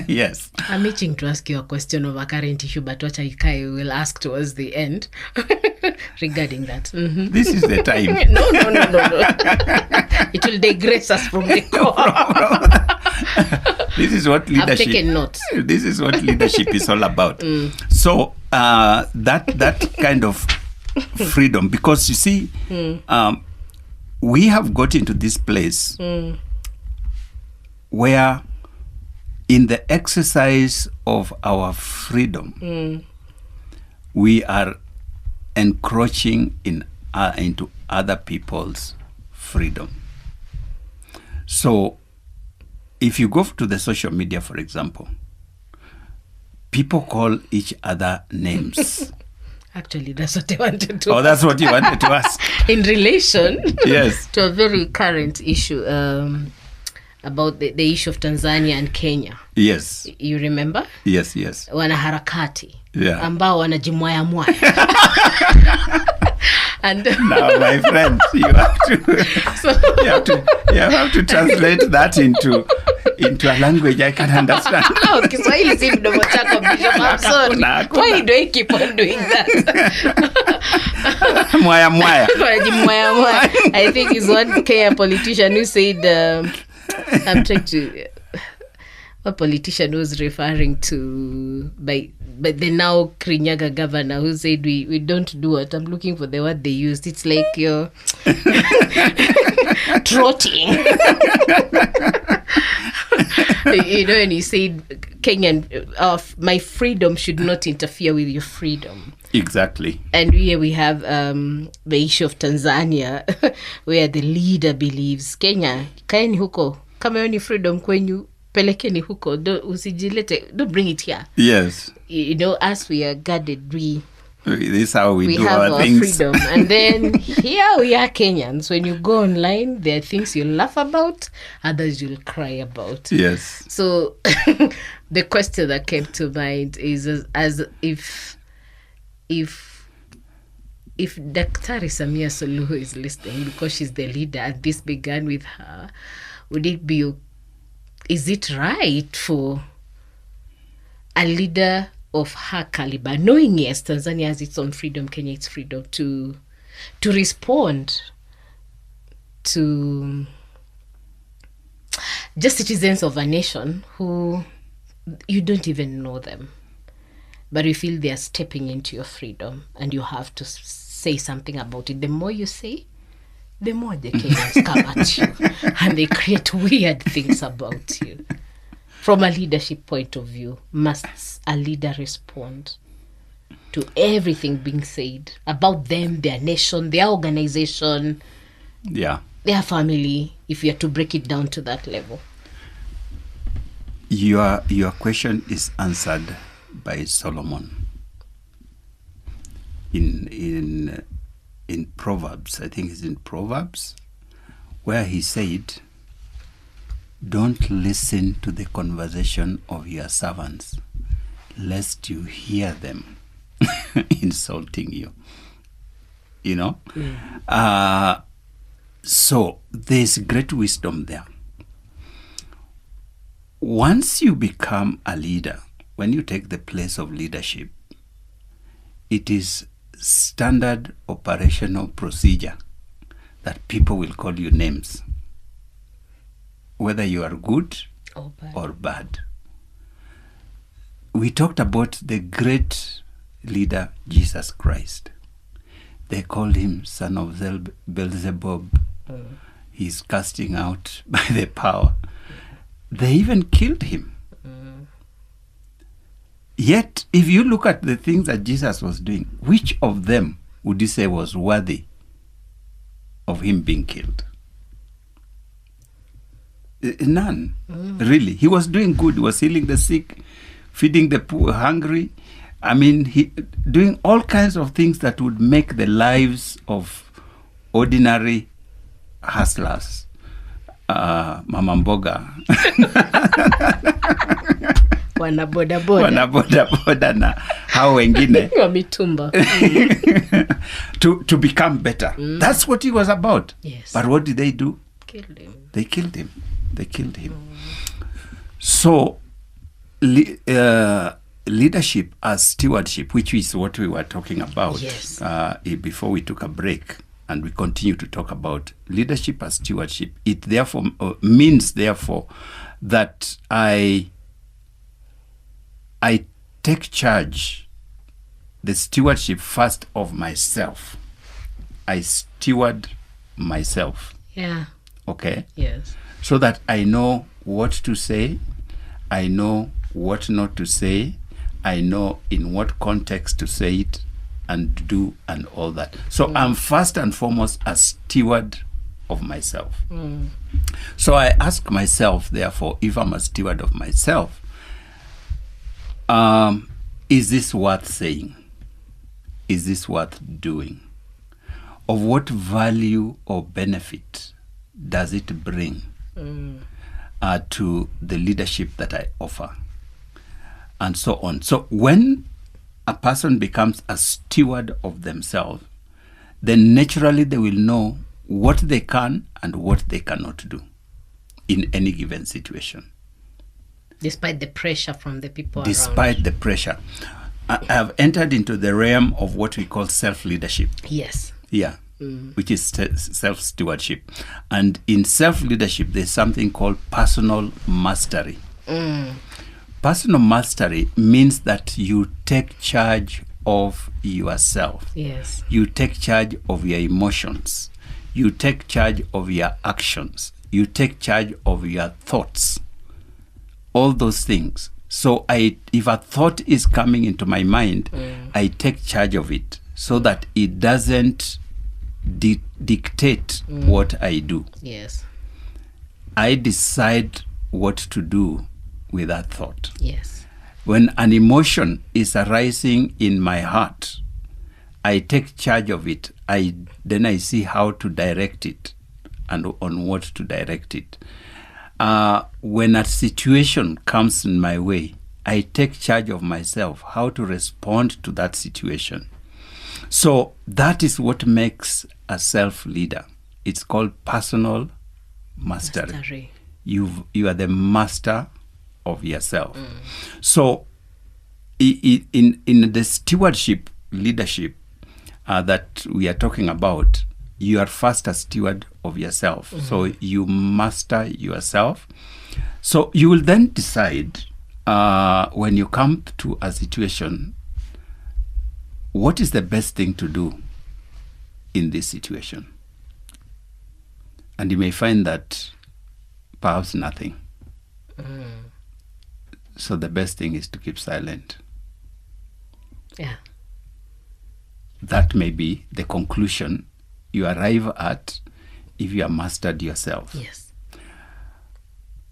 Yes. I'm itching to ask you a question of a current issue, but what I will ask towards the end regarding that. This is the time. No. It will digress us from the core. This is what leadership. I've taken notes. This is what leadership is all about. So that kind of freedom, because you see, we have got into this place where, in the exercise of our freedom, we are encroaching into other people's freedom. So if you go to the social media, for example, people call each other names. Actually, that's what I wanted to ask. That's what you wanted to ask. In relation yes. to a very current issue, about the issue of Tanzania and Kenya. Yes. You remember? Yes. Wanaharakati. Yeah. Ambao wanajimwaya mwaya. And now, my friend, you have to translate that into a language I can understand. Kiswahili si mdomo chako, Bishop. I'm sorry. Why do I keep on doing that? Mwaya. I think it's one Kenya politician who said, I'm trying to... What politician was referring to by the now Kirinyaga governor, who said we don't do it. I'm looking for the word they used. It's like you're trotting. And he said, Kenyan, my freedom should not interfere with your freedom. Exactly. And here we have the issue of Tanzania, where the leader believes, Kenya, kaeni huko, kama yoni freedom kwenyu, pelekeni huko, don't bring it here. Yes. As we are guarded, this is how we do have our things. Freedom. And then here we are Kenyans. When you go online, there are things you laugh about, others you'll cry about. Yes. So the question that came to mind is as if Daktari Samia Suluhu is listening, because she's the leader and this began with her, is it right for a leader of her caliber, knowing yes, Tanzania has its own freedom, Kenya its freedom, to respond to just citizens of a nation who you don't even know them, but you feel they are stepping into your freedom and you have to say something about it? The more you say, the more the Kenyans come at you and they create weird things about you. From a leadership point of view, must a leader respond to everything being said about them, their nation, their organization, their family, if you are to break it down to that level? Your question is answered by Solomon in Proverbs. I think it's in Proverbs, where he said, "Don't listen to the conversation of your servants, lest you hear them insulting you." So there's great wisdom there. Once you become a leader, when you take the place of leadership, it is standard operational procedure that people will call you names, whether you are good or bad. We talked about the great leader, Jesus Christ. They called him son of Beelzebub. He's casting out by the power. They even killed him. Yet, if you look at the things that Jesus was doing, which of them would you say was worthy of him being killed? None, really. He was doing good. He was healing the sick, feeding the poor, hungry. I mean, he doing all kinds of things that would make the lives of ordinary hustlers, mama mboga, wanabodaboda na hao wengine wa mitumba to become better. That's what he was about. Yes. But what did they do? Killed him. They killed him. They killed him. So leadership as stewardship, which is what we were talking about before we took a break, and we continue to talk about leadership as stewardship. It therefore means that I take charge, the stewardship first of myself. I steward myself. Yeah. Okay? Yes. So that I know what to say, I know what not to say, I know in what context to say it and do and all that. So I'm first and foremost a steward of myself. So I ask myself, therefore, if I'm a steward of myself, is this worth saying? Is this worth doing? Of what value or benefit does it bring to the leadership that I offer? And so on. So when a person becomes a steward of themselves, then naturally they will know what they can and what they cannot do in any given situation. Despite the pressure from the people around. Despite the pressure. I have entered into the realm of what we call self-leadership. Yes. Yeah. Which is self-stewardship. And in self-leadership, there's something called personal mastery. Personal mastery means that you take charge of yourself. Yes. You take charge of your emotions. You take charge of your actions. You take charge of your thoughts. All those things. So if a thought is coming into my mind, I take charge of it so that it doesn't dictate what I do. Yes. I decide what to do with that thought. Yes. When an emotion is arising in my heart, I take charge of it. Then I see how to direct it and on what to direct it. When a situation comes in my way, I take charge of myself, how to respond to that situation. So that is what makes a self-leader. It's called personal mastery. You are the master of yourself. So in the stewardship leadership that we are talking about, you are first a steward of yourself. So you master yourself. So you will then decide when you come to a situation, what is the best thing to do in this situation? And you may find that perhaps nothing. So the best thing is to keep silent. Yeah. That may be the conclusion you arrive at if you have mastered yourself. Yes.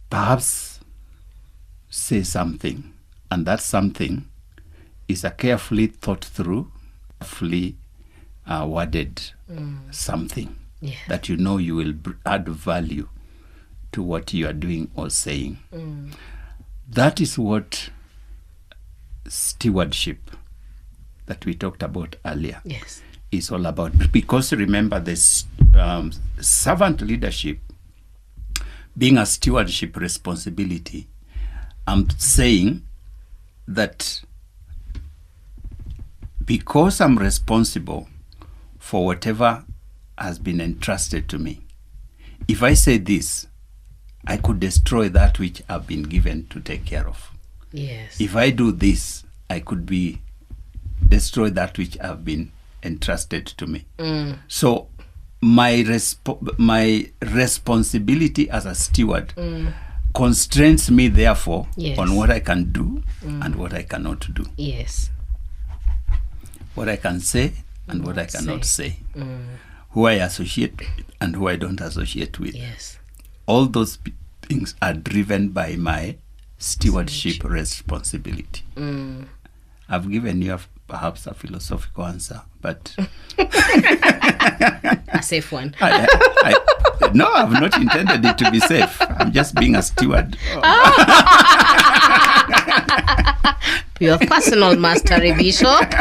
Perhaps say something, and that something is a carefully thought through, carefully worded something that you know you will add value to what you are doing or saying. That is what stewardship that we talked about earlier is all about. Because remember, this servant leadership being a stewardship responsibility, I'm saying that because I'm responsible for whatever has been entrusted to me, if I say this, I could destroy that which I've been given to take care of. Yes. If I do this, I could destroy that which I've been entrusted to me. So my responsibility as a steward constrains me, therefore, on what I can do and what I cannot do. Yes. What I can say and what I cannot say. Who I associate and who I don't associate with. Yes. All those things are driven by my stewardship responsibility. I've given you perhaps a philosophical answer, but a safe one. No, I've not intended it to be safe. I'm just being a steward. Your personal mastery, Bishop.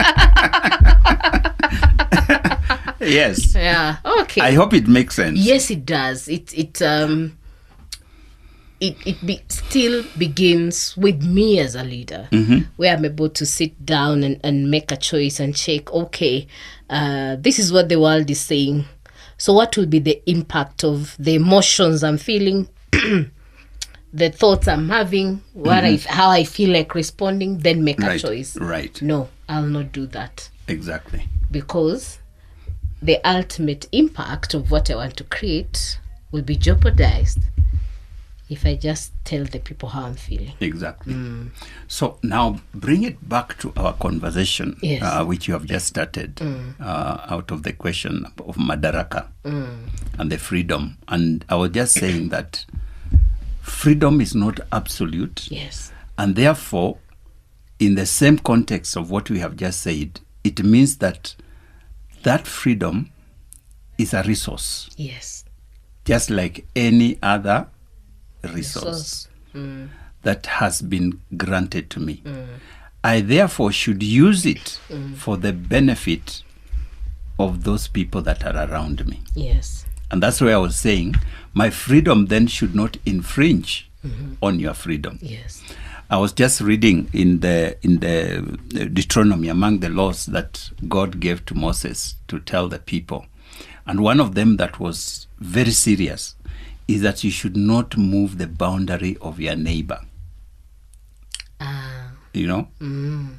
Yes. Yeah. Okay. I hope it makes sense. Yes, it does. It still begins with me as a leader, where I'm able to sit down and make a choice and check, okay, this is what the world is saying. So what will be the impact of the emotions I'm feeling, the thoughts I'm having, how I feel like responding, then make a choice. Right. No, I'll not do that. Exactly. Because the ultimate impact of what I want to create will be jeopardized if I just tell the people how I'm feeling. Exactly. So now bring it back to our conversation, which you have just started, out of the question of Madaraka and the freedom. And I was just saying that freedom is not absolute. Yes. And therefore, in the same context of what we have just said, it means that freedom is a resource. Yes. Just like any other resource that has been granted to me. I therefore should use it for the benefit of those people that are around me. Yes. And that's why I was saying my freedom then should not infringe on your freedom. Yes. I was just reading in the Deuteronomy, among the laws that God gave to Moses to tell the people. And one of them that was very serious is that you should not move the boundary of your neighbor. You know?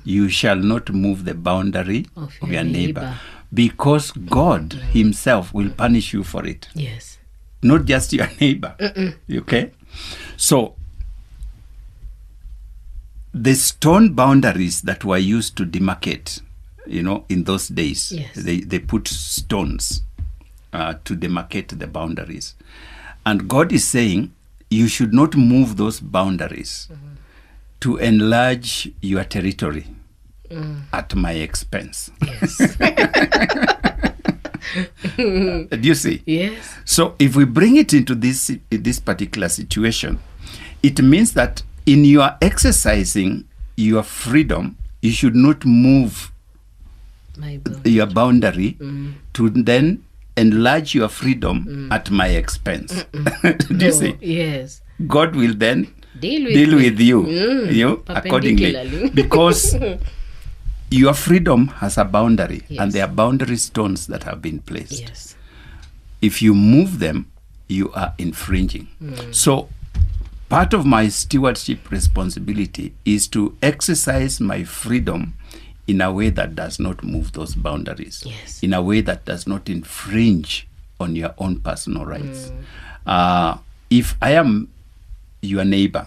You shall not move the boundary of your neighbor. Because God himself will punish you for it. Yes. Not just your neighbor. Okay? So, the stone boundaries that were used to demarcate, in those days, they put stones to demarcate the boundaries. And God is saying, you should not move those boundaries to enlarge your territory at my expense. Yes. Do you see? Yes. So if we bring it into this particular situation, it means that in your exercising your freedom, you should not move your boundary to then enlarge your freedom at my expense. Do you see? Yes. God will then deal with you, accordingly. Because your freedom has a boundary, and there are boundary stones that have been placed. Yes. If you move them, you are infringing. So part of my stewardship responsibility is to exercise my freedom in a way that does not move those boundaries, in a way that does not infringe on your own personal rights. If I am your neighbor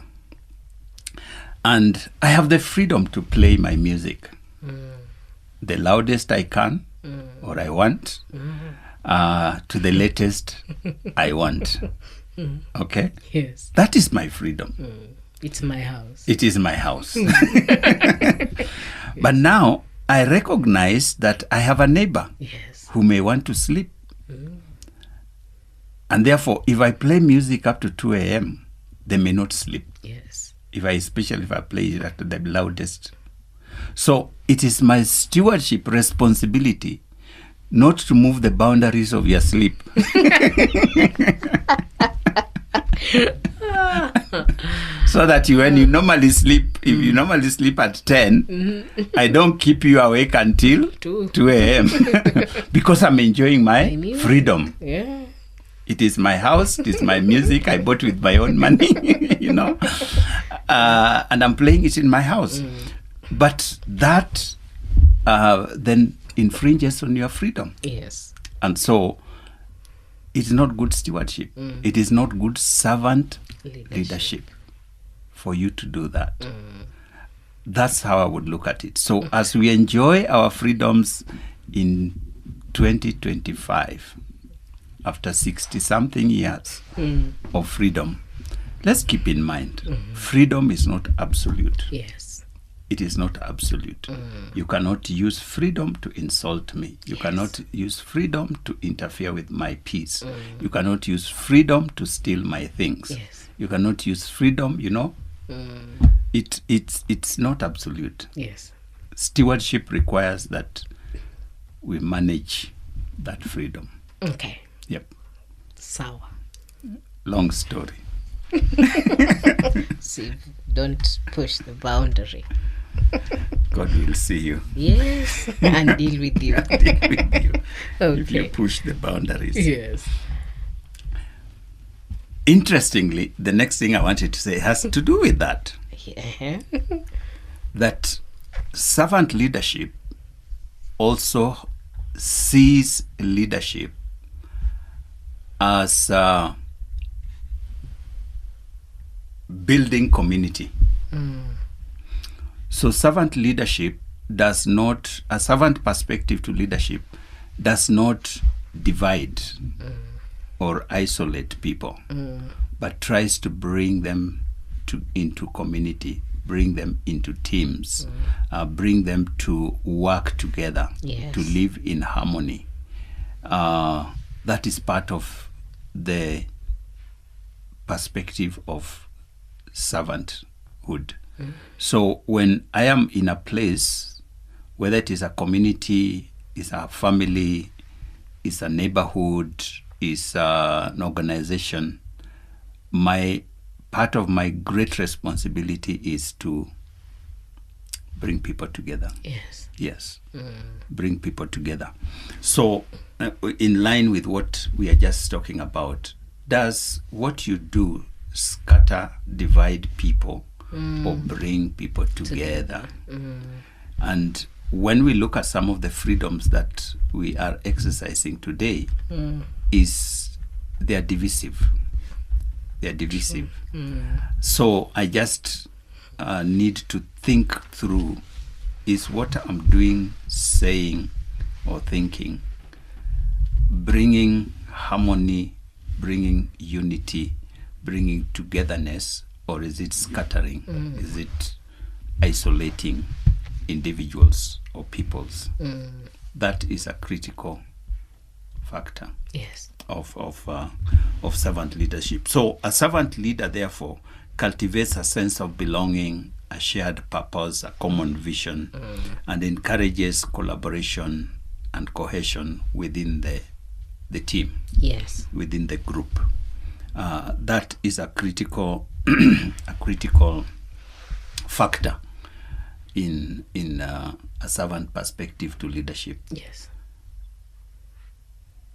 and I have the freedom to play my music the loudest I can or I want, to the latest I want, okay? Yes. That is my freedom. It's my house. It is my house. But now I recognize that I have a neighbor who may want to sleep. And therefore, if I play music up to 2 a.m., they may not sleep. Yes. Especially if I play it at the loudest. So it is my stewardship responsibility not to move the boundaries of your sleep. So that when you normally sleep, if you normally sleep at 10, I don't keep you awake until 2 a.m. because I'm enjoying my freedom. Yeah. It is my house, it is my music, I bought with my own money, and I'm playing it in my house. But that then infringes on your freedom. Yes. And so it's not good stewardship. It is not good servant leadership for you to do that. That's how I would look at it. So as we enjoy our freedoms in 2025, after 60-something years of freedom, let's keep in mind, freedom is not absolute. Yes. It is not absolute. You cannot use freedom to insult me. You cannot use freedom to interfere with my peace. You cannot use freedom to steal my things. Yes. You cannot use freedom, It's not absolute. Yes. Stewardship requires that we manage that freedom. Okay. Yep. Sour. Long story. See, don't push the boundary. God will see you. Yes. And deal with you. Deal with you. If you Okay. push the boundaries. Yes. Interestingly, the next thing I wanted to say has to do with that. Yeah. That servant leadership also sees leadership as building community. So servant leadership does not, a servant perspective to leadership does not divide or isolate people, but tries to bring them into community, bring them into teams, bring them to work together, Yes. to live in harmony. That is part of the perspective of servanthood. So when I am in a place, whether it is a community, is a family, is a neighborhood, is an organization, part of my great responsibility is to bring people together. Yes. Yes, bring people together. So in line with what we are just talking about, does what you do scatter, divide people, or bring people together? And when we look at some of the freedoms that we are exercising today, they are divisive. They are divisive. So I just need to think through, is what I'm doing, saying, or thinking bringing harmony, bringing unity, bringing togetherness, or is it scattering? Is it isolating individuals or peoples? That is a critical factor Yes. of servant leadership. So a servant leader, therefore, cultivates a sense of belonging, a shared purpose, a common vision, and encourages collaboration and cohesion within the team, Yes. within the group. That is a critical a critical factor in a servant perspective to leadership. Yes.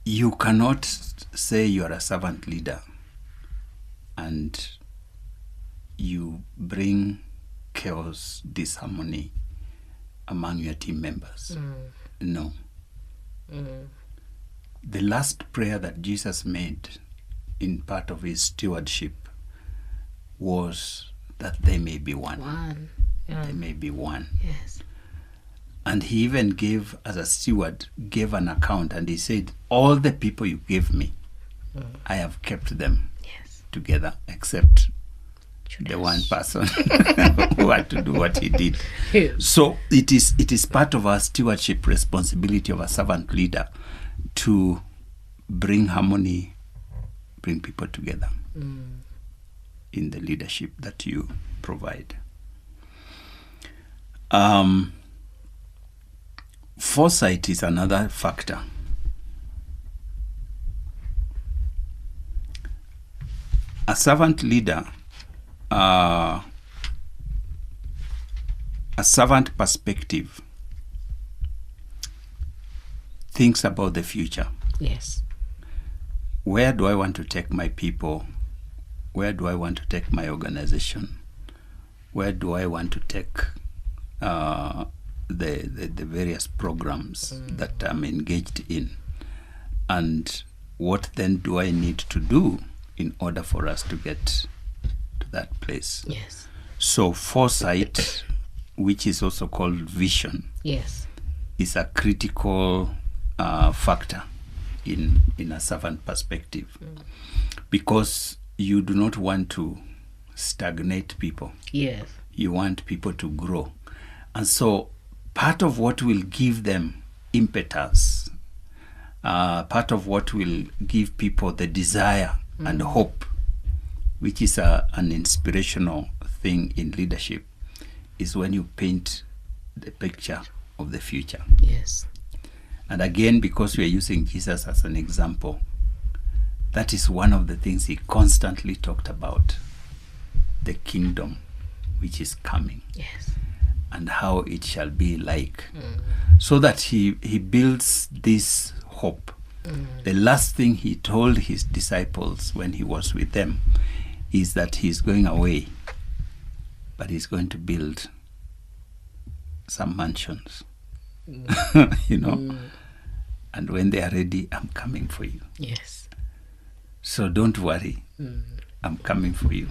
You cannot say you are a servant leader and you bring chaos, disharmony among your team members. No. The last prayer that Jesus made in part of his stewardship was that they may be one. One. Yeah. They may be one. Yes. And he even gave, as a steward, gave an account, and he said, all the people you gave me, I have kept them Yes. together, except Judas. the one person who had to do what he did. Yes. So it is part of our stewardship responsibility of a servant leader to bring harmony, bring people together in the leadership that you provide. Foresight is another factor. A servant leader, a servant perspective, thinks about the future. Yes. Where do I want to take my people? Where do I want to take my organization? Where do I want to take the the various programs that I'm engaged in. And what then do I need to do in order for us to get to that place? Yes. So foresight, which is also called vision, Yes. is a critical factor in a servant perspective, because you do not want to stagnate people. Yes. You want people to grow. And so part of what will give them impetus, part of what will give people the desire and hope, which is an inspirational thing in leadership, is when you paint the picture of the future. Yes. And again, because we are using Jesus as an example, that is one of the things he constantly talked about, the kingdom which is coming. Yes. And how it shall be like. So that he builds this hope. The last thing he told his disciples when he was with them is that he's going away, but he's going to build some mansions. You know? And when they are ready, I'm coming for you. Yes. So don't worry. I'm coming for you.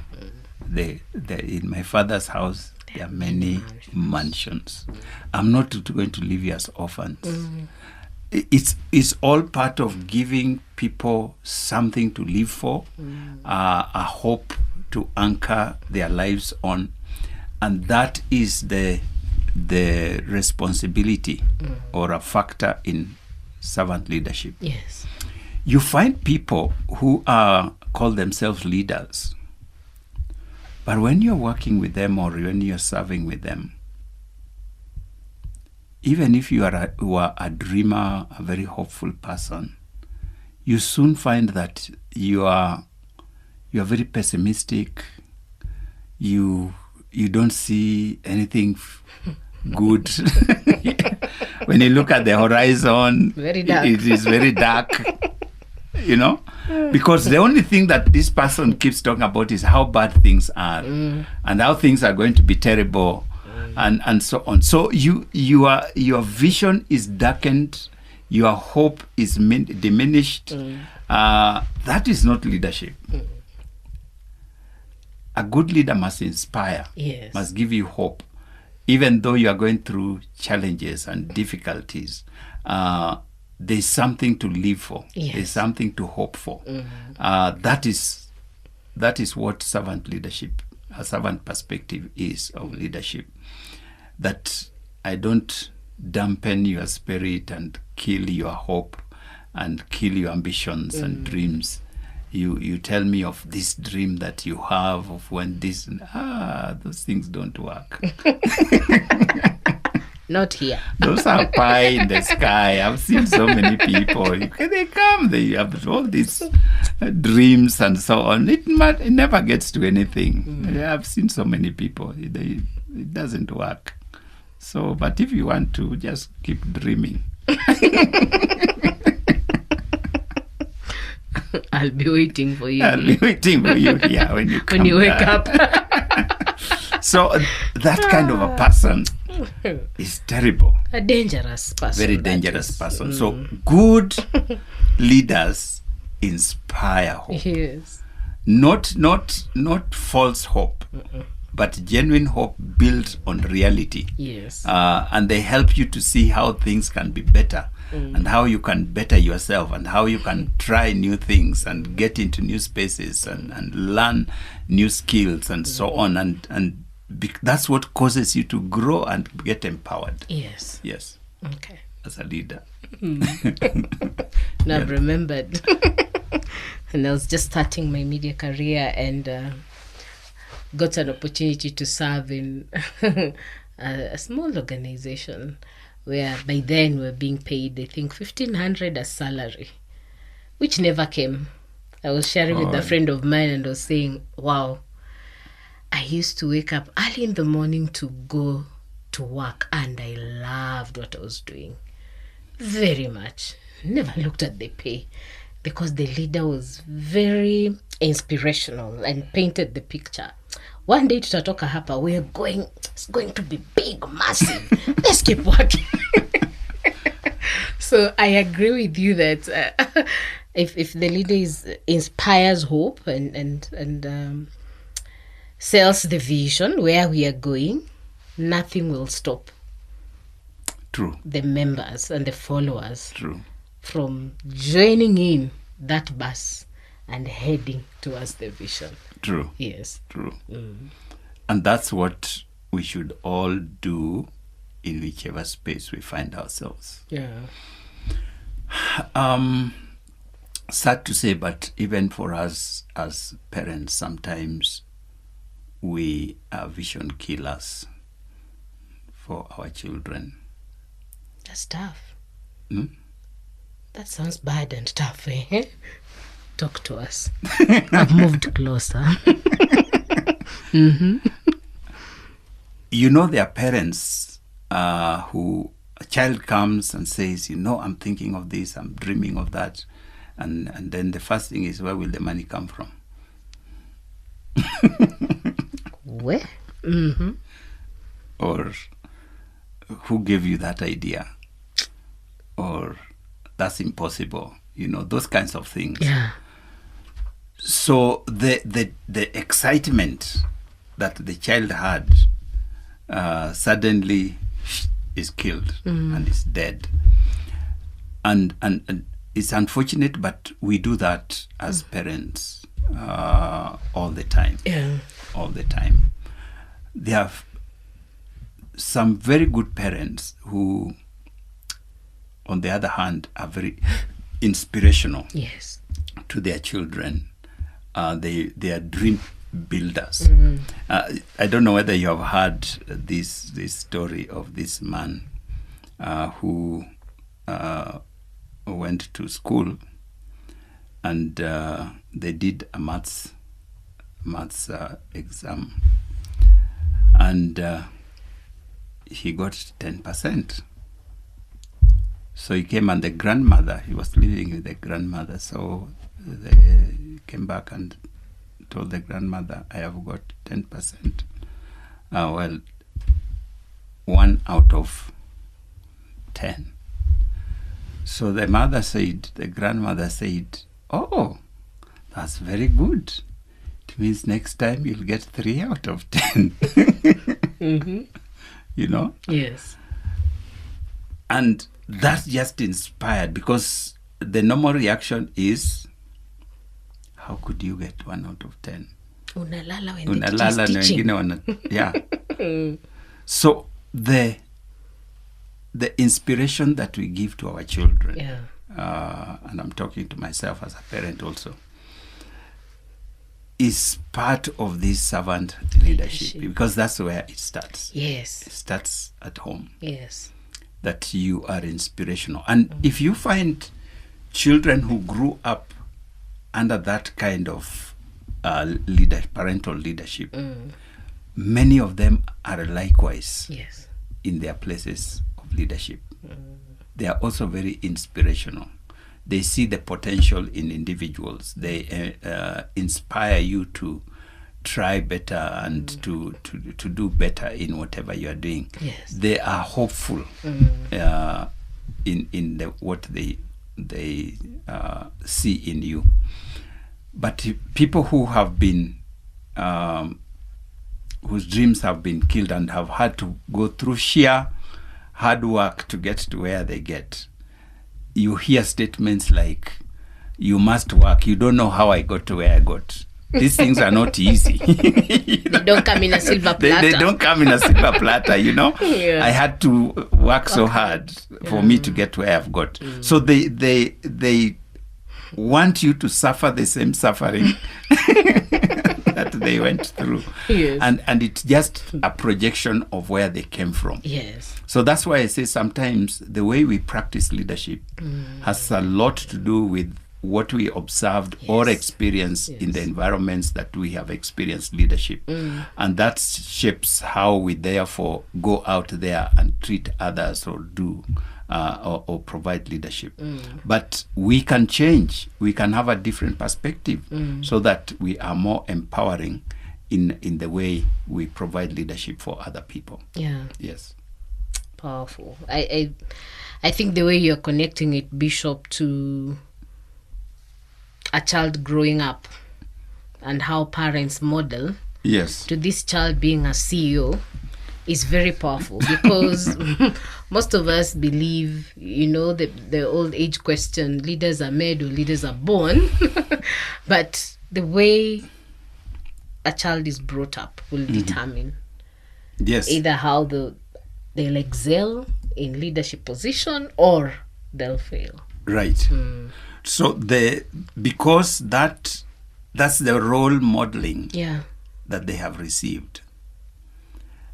In my Father's house, there are many mansions. I'm not going to leave you as orphans. It's all part of giving people something to live for, a hope to anchor their lives on, and that is the responsibility or a factor in servant leadership. Yes. You find people who call themselves leaders, but when you're working with them or when you're serving with them, even if you are a dreamer, a very hopeful person, you soon find that you are very pessimistic. You don't see anything good. When you look at the horizon, Very dark. it is very dark. You know, because the only thing that this person keeps talking about is how bad things are and how things are going to be terrible and so on. So your vision is darkened, your hope is diminished. That is not leadership. A good leader must inspire, Yes. must give you hope, even though you are going through challenges and difficulties. There's something to live for. Yes. There's something to hope for. That is what servant leadership, a servant perspective is of leadership. That I don't dampen your spirit and kill your hope and kill your ambitions and dreams. You tell me of this dream that you have of when this, those things don't work. Not here. Those are pie in the sky. I've seen so many people. They come, they have all these dreams and so on. It never gets to anything. I've seen so many people. It doesn't work. So, but if you want to, just keep dreaming. I'll be waiting for you. I'll be waiting for you here when you come when you wake back. up. So that kind of a person is terrible. A dangerous person. Very that dangerous is. person. So good leaders inspire hope. Yes. Not false hope, but genuine hope built on reality. Yes. And they help you to see how things can be better and how you can better yourself and how you can try new things and get into new spaces and learn new skills and so on. And that's what causes you to grow and get empowered. Yes. Yes. Okay. As a leader. Now I've remembered. And I was just starting my media career and got an opportunity to serve in a small organization where by then we're being paid, I think, $1,500 as salary, which never came. I was sharing with a friend of mine and I was saying, wow, I used to wake up early in the morning to go to work and I loved what I was doing very much. Never looked at the pay because the leader was very inspirational and painted the picture. One day tutatoka hapa, it's going to be big, massive. Let's keep working. So I agree with you that if the leader inspires hope and sells the vision where we are going, nothing will stop. True. The members and the followers. True. From joining in that bus and heading towards the vision. True. Yes. True. And that's what we should all do in whichever space we find ourselves. Yeah. Sad to say, but even for us as parents, sometimes we are vision killers for our children. That's tough. Hmm? That sounds bad and tough, eh? Talk to us. I've moved closer. You know, there are parents who a child comes and says, I'm thinking of this, I'm dreaming of that. And then the first thing is, where will the money come from? Where? Or who gave you that idea? Or that's impossible. Those kinds of things. Yeah. So the excitement that the child had suddenly is killed and is dead. And it's unfortunate, but we do that as parents all the time. Yeah. All the time. There are some very good parents who, on the other hand, are very inspirational. Yes. To their children. They are dream builders. I don't know whether you have heard this story of this man who went to school, and they did a maths exam, and he got 10%. So he came, and he was living with the grandmother, so they came back and told the grandmother, I have got 10%. 1 out of 10. So the grandmother said, oh, that's very good. It means next time you'll get 3 out of 10. Yes. And that's just inspired, because the normal reaction is, how could you get 1 out of 10? Unalala when Unalala the teacher is na wengine yeah. So the inspiration that we give to our children, and I'm talking to myself as a parent also, is part of this servant leadership, because that's where it starts. Yes. It starts at home. Yes. That you are inspirational. And if you find children who grew up under that kind of parental leadership, many of them are likewise in their places of leadership. They are also very inspirational. They see the potential in individuals. They inspire you to try better and to do better in whatever you are doing. Yes. They are hopeful in what they see in you. But people who have been whose dreams have been killed and have had to go through sheer hard work to get to where they get, you hear statements like, you must work, you don't know how I got to where I got. These things are not easy. They don't come in a silver platter. They don't come in a silver platter, Yeah. I had to work so hard for me to get where I've got. So they want you to suffer the same suffering that they went through. Yes. And it's just a projection of where they came from. Yes. So that's why I say sometimes the way we practice leadership has a lot to do with what we observed or experienced in the environments that we have experienced leadership. And that shapes how we therefore go out there and treat others or do or provide leadership. But we can change. We can have a different perspective so that we are more empowering in the way we provide leadership for other people. Yeah. Yes. Powerful. I think the way you're connecting it, Bishop, to a child growing up and how parents model Yes. to this child being a CEO is very powerful, because most of us believe, the old age question, leaders are made or leaders are born. But the way a child is brought up will determine either how they'll excel in leadership position or they'll fail. Right. So because that's the role modeling that they have received,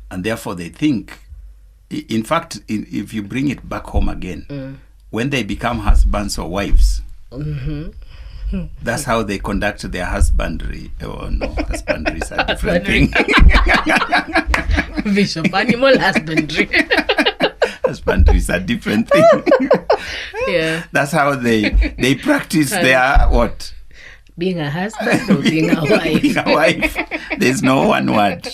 and therefore they think, in fact, if you bring it back home again, when they become husbands or wives, that's how they conduct their husbandry. Oh no, husbandry is a different thing. Bishop, animal husbandry. Husbandry is a different thing. Yeah. That's how they practice their what? Being a husband or being a wife? Being a wife. There's no one word.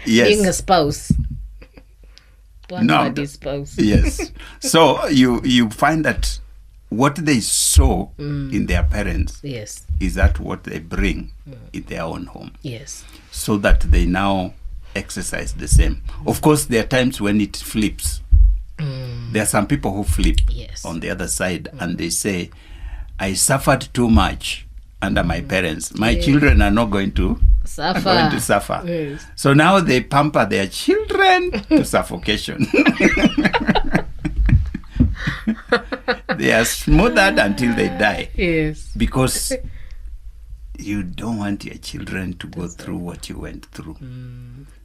Yes. Being a spouse. One No. word is spouse. Yes. So you find that what they saw in their parents is that what they bring in their own home. Yes. So that they now exercise the same. Of course, there are times when it flips. There are some people who flip on the other side and they say, I suffered too much under my parents. My children are not going to suffer. Yes. So now they pamper their children to suffocation. They are smothered until they die. Yes. Because you don't want your children to go through what you went through.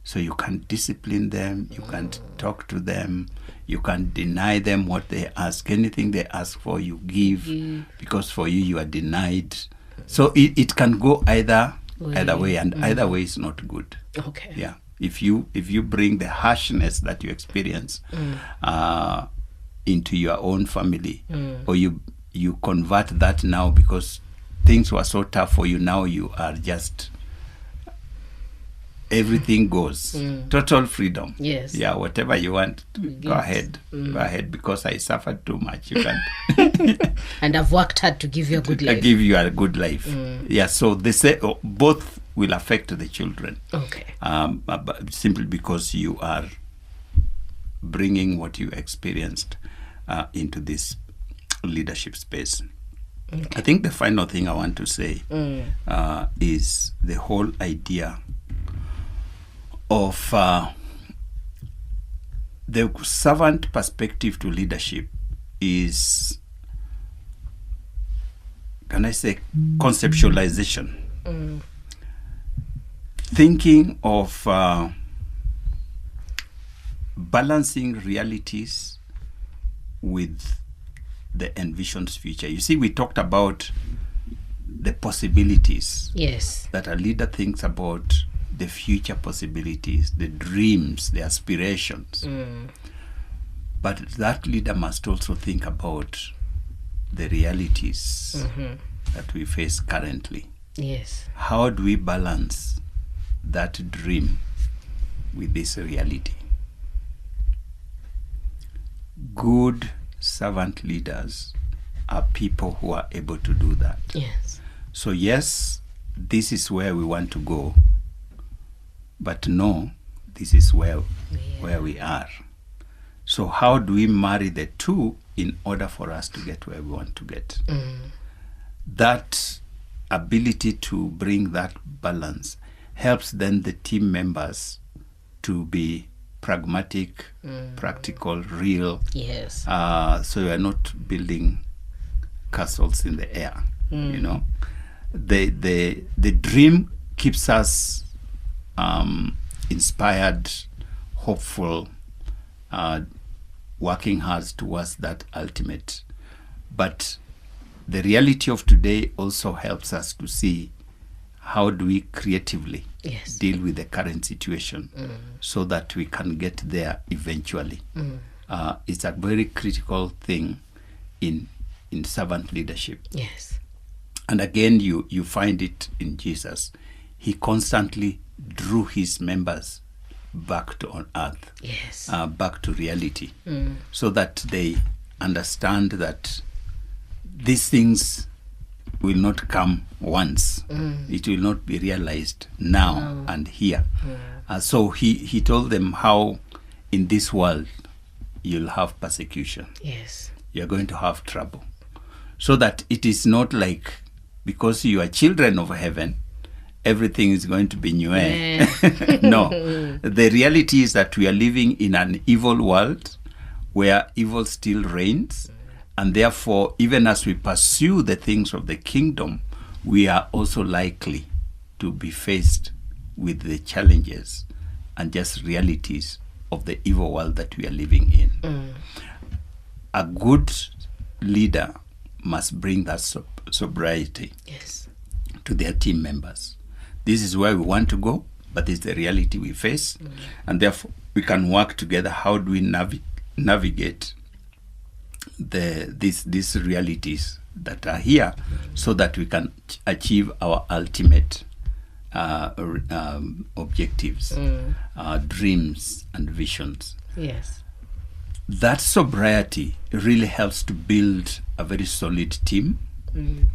So you can't discipline them, you can't talk to them, you can't deny them what they ask. Anything they ask for, you give, because for you are denied. So it can go either way, and either way is not good. Okay. Yeah. If you bring the harshness that you experience into your own family, or you convert that now because things were so tough for you, now you are just everything goes. Total freedom. Yes. Yeah, whatever you want, go ahead. Go ahead, because I suffered too much. You can't. And I've worked hard to give you a good life. Give you a good life. Yeah, so they say both will affect the children. Okay. But simply because you are bringing what you experienced into this leadership space. Okay. I think the final thing I want to say is the whole idea of the servant perspective to leadership is, can I say, conceptualization. Thinking of balancing realities with the envisioned future. You see, we talked about the possibilities. Yes. That a leader thinks about the future possibilities, the dreams, the aspirations. But that leader must also think about the realities that we face currently. Yes. How do we balance that dream with this reality? Good servant leaders are people who are able to do that. Yes. So yes, this is where we want to go, but no, this is where we are. So how do we marry the two in order for us to get where we want to get? That ability to bring that balance helps then the team members to be pragmatic, practical, real. Yes. So you are not building castles in the air. You know, the dream keeps us inspired, hopeful, working hard towards that ultimate. But the reality of today also helps us to see how do we creatively deal with the current situation so that we can get there eventually. It's a very critical thing in servant leadership. Yes. And again, you find it in Jesus. He constantly drew his members back to on earth, Yes. back to reality, so that they understand that these things will not come once. It will not be realized now and here. So he told them how in this world you'll have persecution. Yes. You're going to have trouble. So that it is not like because you are children of heaven, everything is going to be new. No. The reality is that we are living in an evil world where evil still reigns. And therefore, even as we pursue the things of the kingdom, we are also likely to be faced with the challenges and just realities of the evil world that we are living in. A good leader must bring that sobriety to their team members. This is where we want to go, but it's the reality we face. And therefore, we can work together. How do we navigate these realities that are here so that we can achieve our ultimate objectives, dreams and visions. Yes. That sobriety really helps to build a very solid team.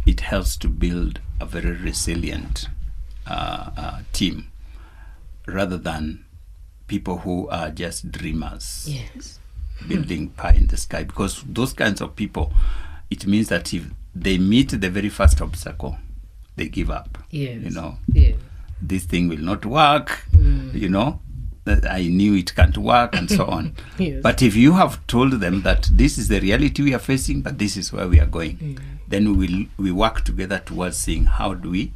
It helps to build a very resilient team rather than people who are just dreamers. Yes. Building pie in the sky, because those kinds of people, it means that if they meet the very first obstacle, they give up. Yes. You know, Yeah. this thing will not work. You know, that I knew it can't work, and so on. Yes. But if you have told them that this is the reality we are facing, but this is where we are going, then we work together towards seeing how do we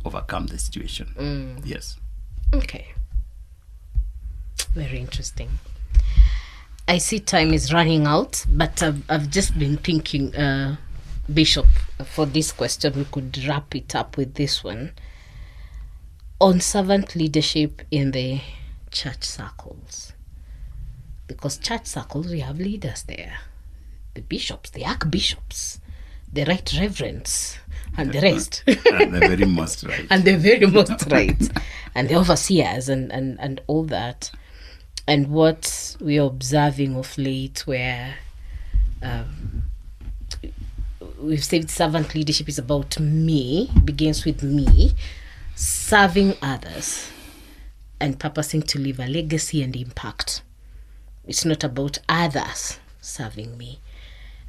overcome the situation. Yes. Okay. Very interesting. I see time is running out, but I've just been thinking, Bishop, for this question, we could wrap it up with this one. On servant leadership in the church circles. Because church circles, we have leaders there. The bishops, the archbishops, the right reverends, and the rest. And the very most right. And the very most right. And the overseers and all that. And what we're observing of late, where we've said servant leadership is about me, begins with me, serving others, and purposing to leave a legacy and impact. It's not about others serving me.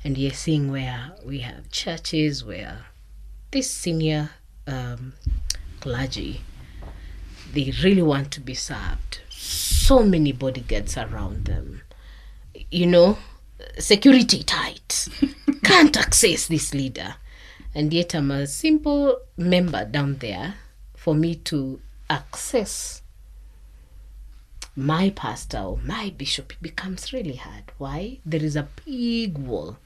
And you're seeing where we have churches where this senior clergy, they really want to be served. So many bodyguards around them, you know, security tight, can't access this leader. And yet I'm a simple member down there. For me to access my pastor or my bishop, it becomes really hard. Why? There is a big wall.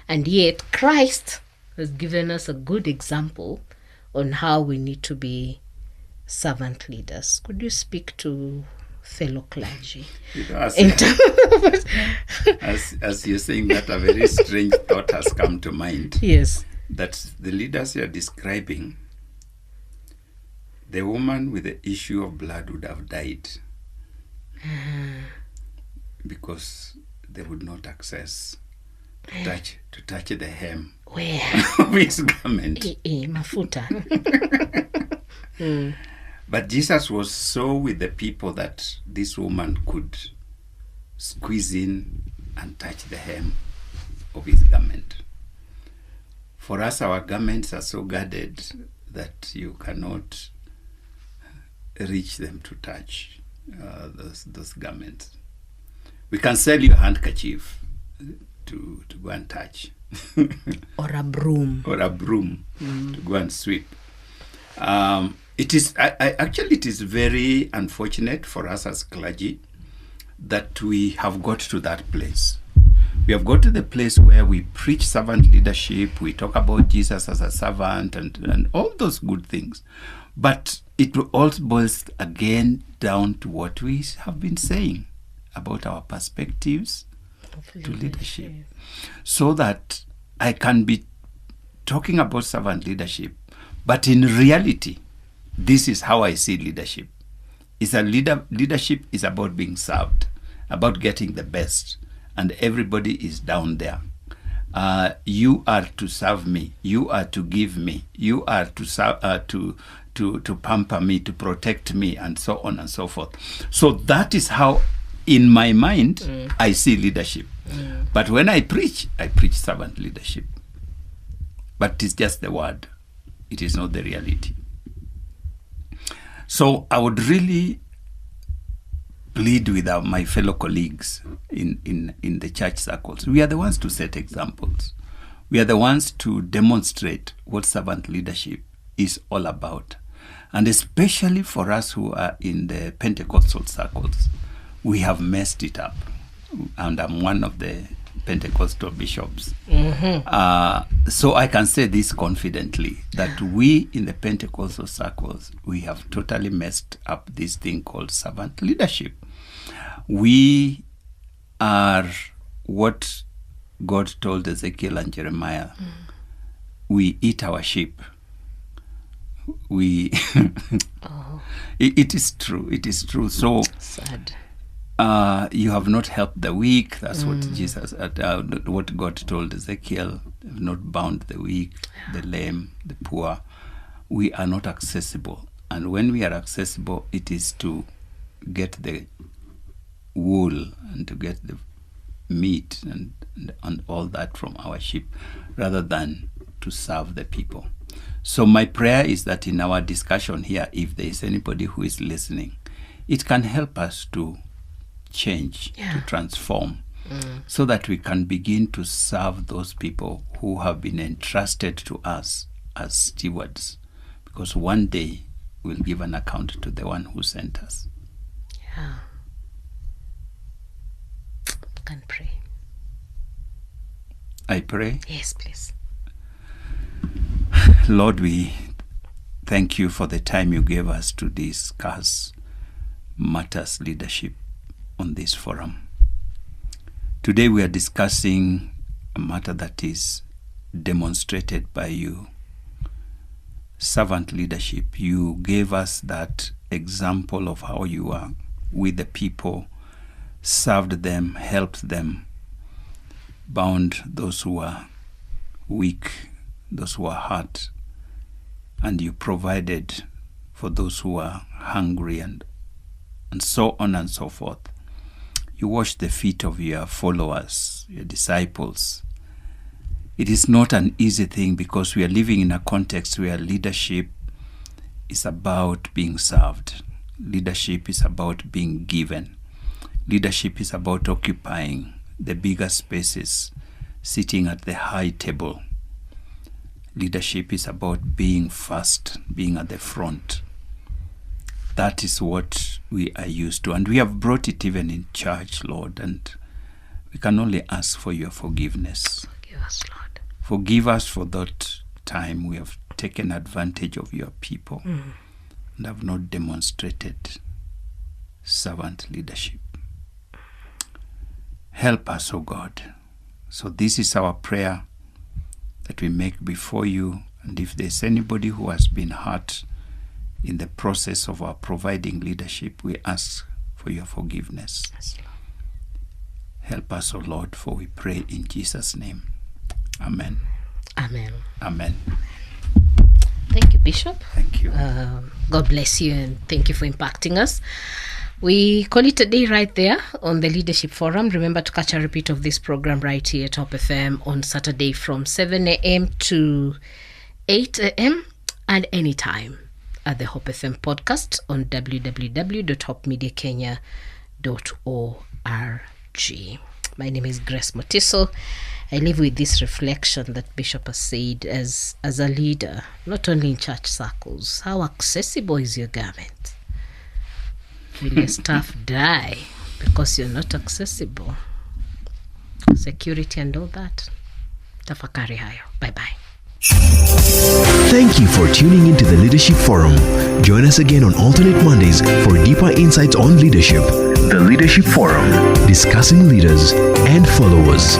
And yet Christ has given us a good example on how we need to be servant leaders. Could you speak to fellow clergy? As you're saying that, a very strange thought has come to mind. Yes. That the leaders you're describing, the woman with the issue of blood would have died because they would not access to touch the hem Where? of his garment. Mafuta. But Jesus was so with the people that this woman could squeeze in and touch the hem of his garment. For us, our garments are so guarded that you cannot reach them to touch those garments. We can sell you a handkerchief to go and touch. Or a broom. Or a broom to go and sweep. It is actually it is very unfortunate for us as clergy that we have got to that place. We have got to the place where we preach servant leadership, we talk about Jesus as a servant and all those good things. But it all boils again down to what we have been saying about our perspectives to leadership. So that I can be talking about servant leadership, but in reality, this is how I see leadership. Leadership is about being served, about getting the best, and everybody is down there. You are to serve me. You are to give me. You are to pamper me, to protect me, and so on and so forth. So that is how, in my mind, I see leadership. But when I preach servant leadership. But it's just the word. It is not the reality. So I would really plead with my fellow colleagues in the church circles. We are the ones to set examples. We are the ones to demonstrate what servant leadership is all about. And especially for us who are in the Pentecostal circles, we have messed it up. And I'm one of the Pentecostal bishops. So I can say this confidently, that we in the Pentecostal circles, we have totally messed up this thing called servant leadership. We are what God told Ezekiel and Jeremiah. We eat our sheep. We it is true. It is true. So sad. You have not helped the weak. That's what Jesus, what God told Ezekiel. Have not bound the weak, the lame, the poor. We are not accessible. And when we are accessible, it is to get the wool and to get the meat and all that from our sheep, rather than to serve the people. So my prayer is that in our discussion here, if there is anybody who is listening, it can help us to change, to transform, so that we can begin to serve those people who have been entrusted to us as stewards, because one day we'll give an account to the one who sent us. Yeah. Can pray. I pray. Yes, please. Lord, we thank you for the time you gave us to discuss matters leadership on this forum. Today we are discussing a matter that is demonstrated by you. Servant leadership. You gave us that example of how you are with the people, served them, helped them, bound those who are weak, those who are hurt, and you provided for those who are hungry and so on and so forth. You washed the feet of your followers, your disciples. It is not an easy thing, because we are living in a context where leadership is about being served. Leadership is about being given. Leadership is about occupying the bigger spaces, sitting at the high table. Leadership is about being first, being at the front. That is what we are used to, and we have brought it even in church, Lord, and we can only ask for your forgiveness. Forgive us, Lord. Forgive us for that time we have taken advantage of your people and have not demonstrated servant leadership. Help us, O God. So this is our prayer that we make before you, and if there's anybody who has been hurt in the process of our providing leadership, we ask for your forgiveness. Yes, Lord. Help us, O Lord, for we pray in Jesus' name. Amen. Amen. Amen. Thank you, Bishop. Thank you. God bless you, and thank you for impacting us. We call it a day right there on the Leadership Forum. Remember to catch a repeat of this program right here at Top FM on Saturday from 7 a.m. to 8 a.m. and anytime at the Hope FM podcast on www.hopemediakenya.org. My name is Grace Motiso. I live with this reflection that Bishop has said as a leader, not only in church circles. How accessible is your garment? Will your staff die because you're not accessible? security and all that. Tafakari hayo. Bye-bye. Thank you for tuning into the Leadership Forum. Join us again on alternate Mondays for deeper insights on leadership. The Leadership Forum, discussing leaders and followers.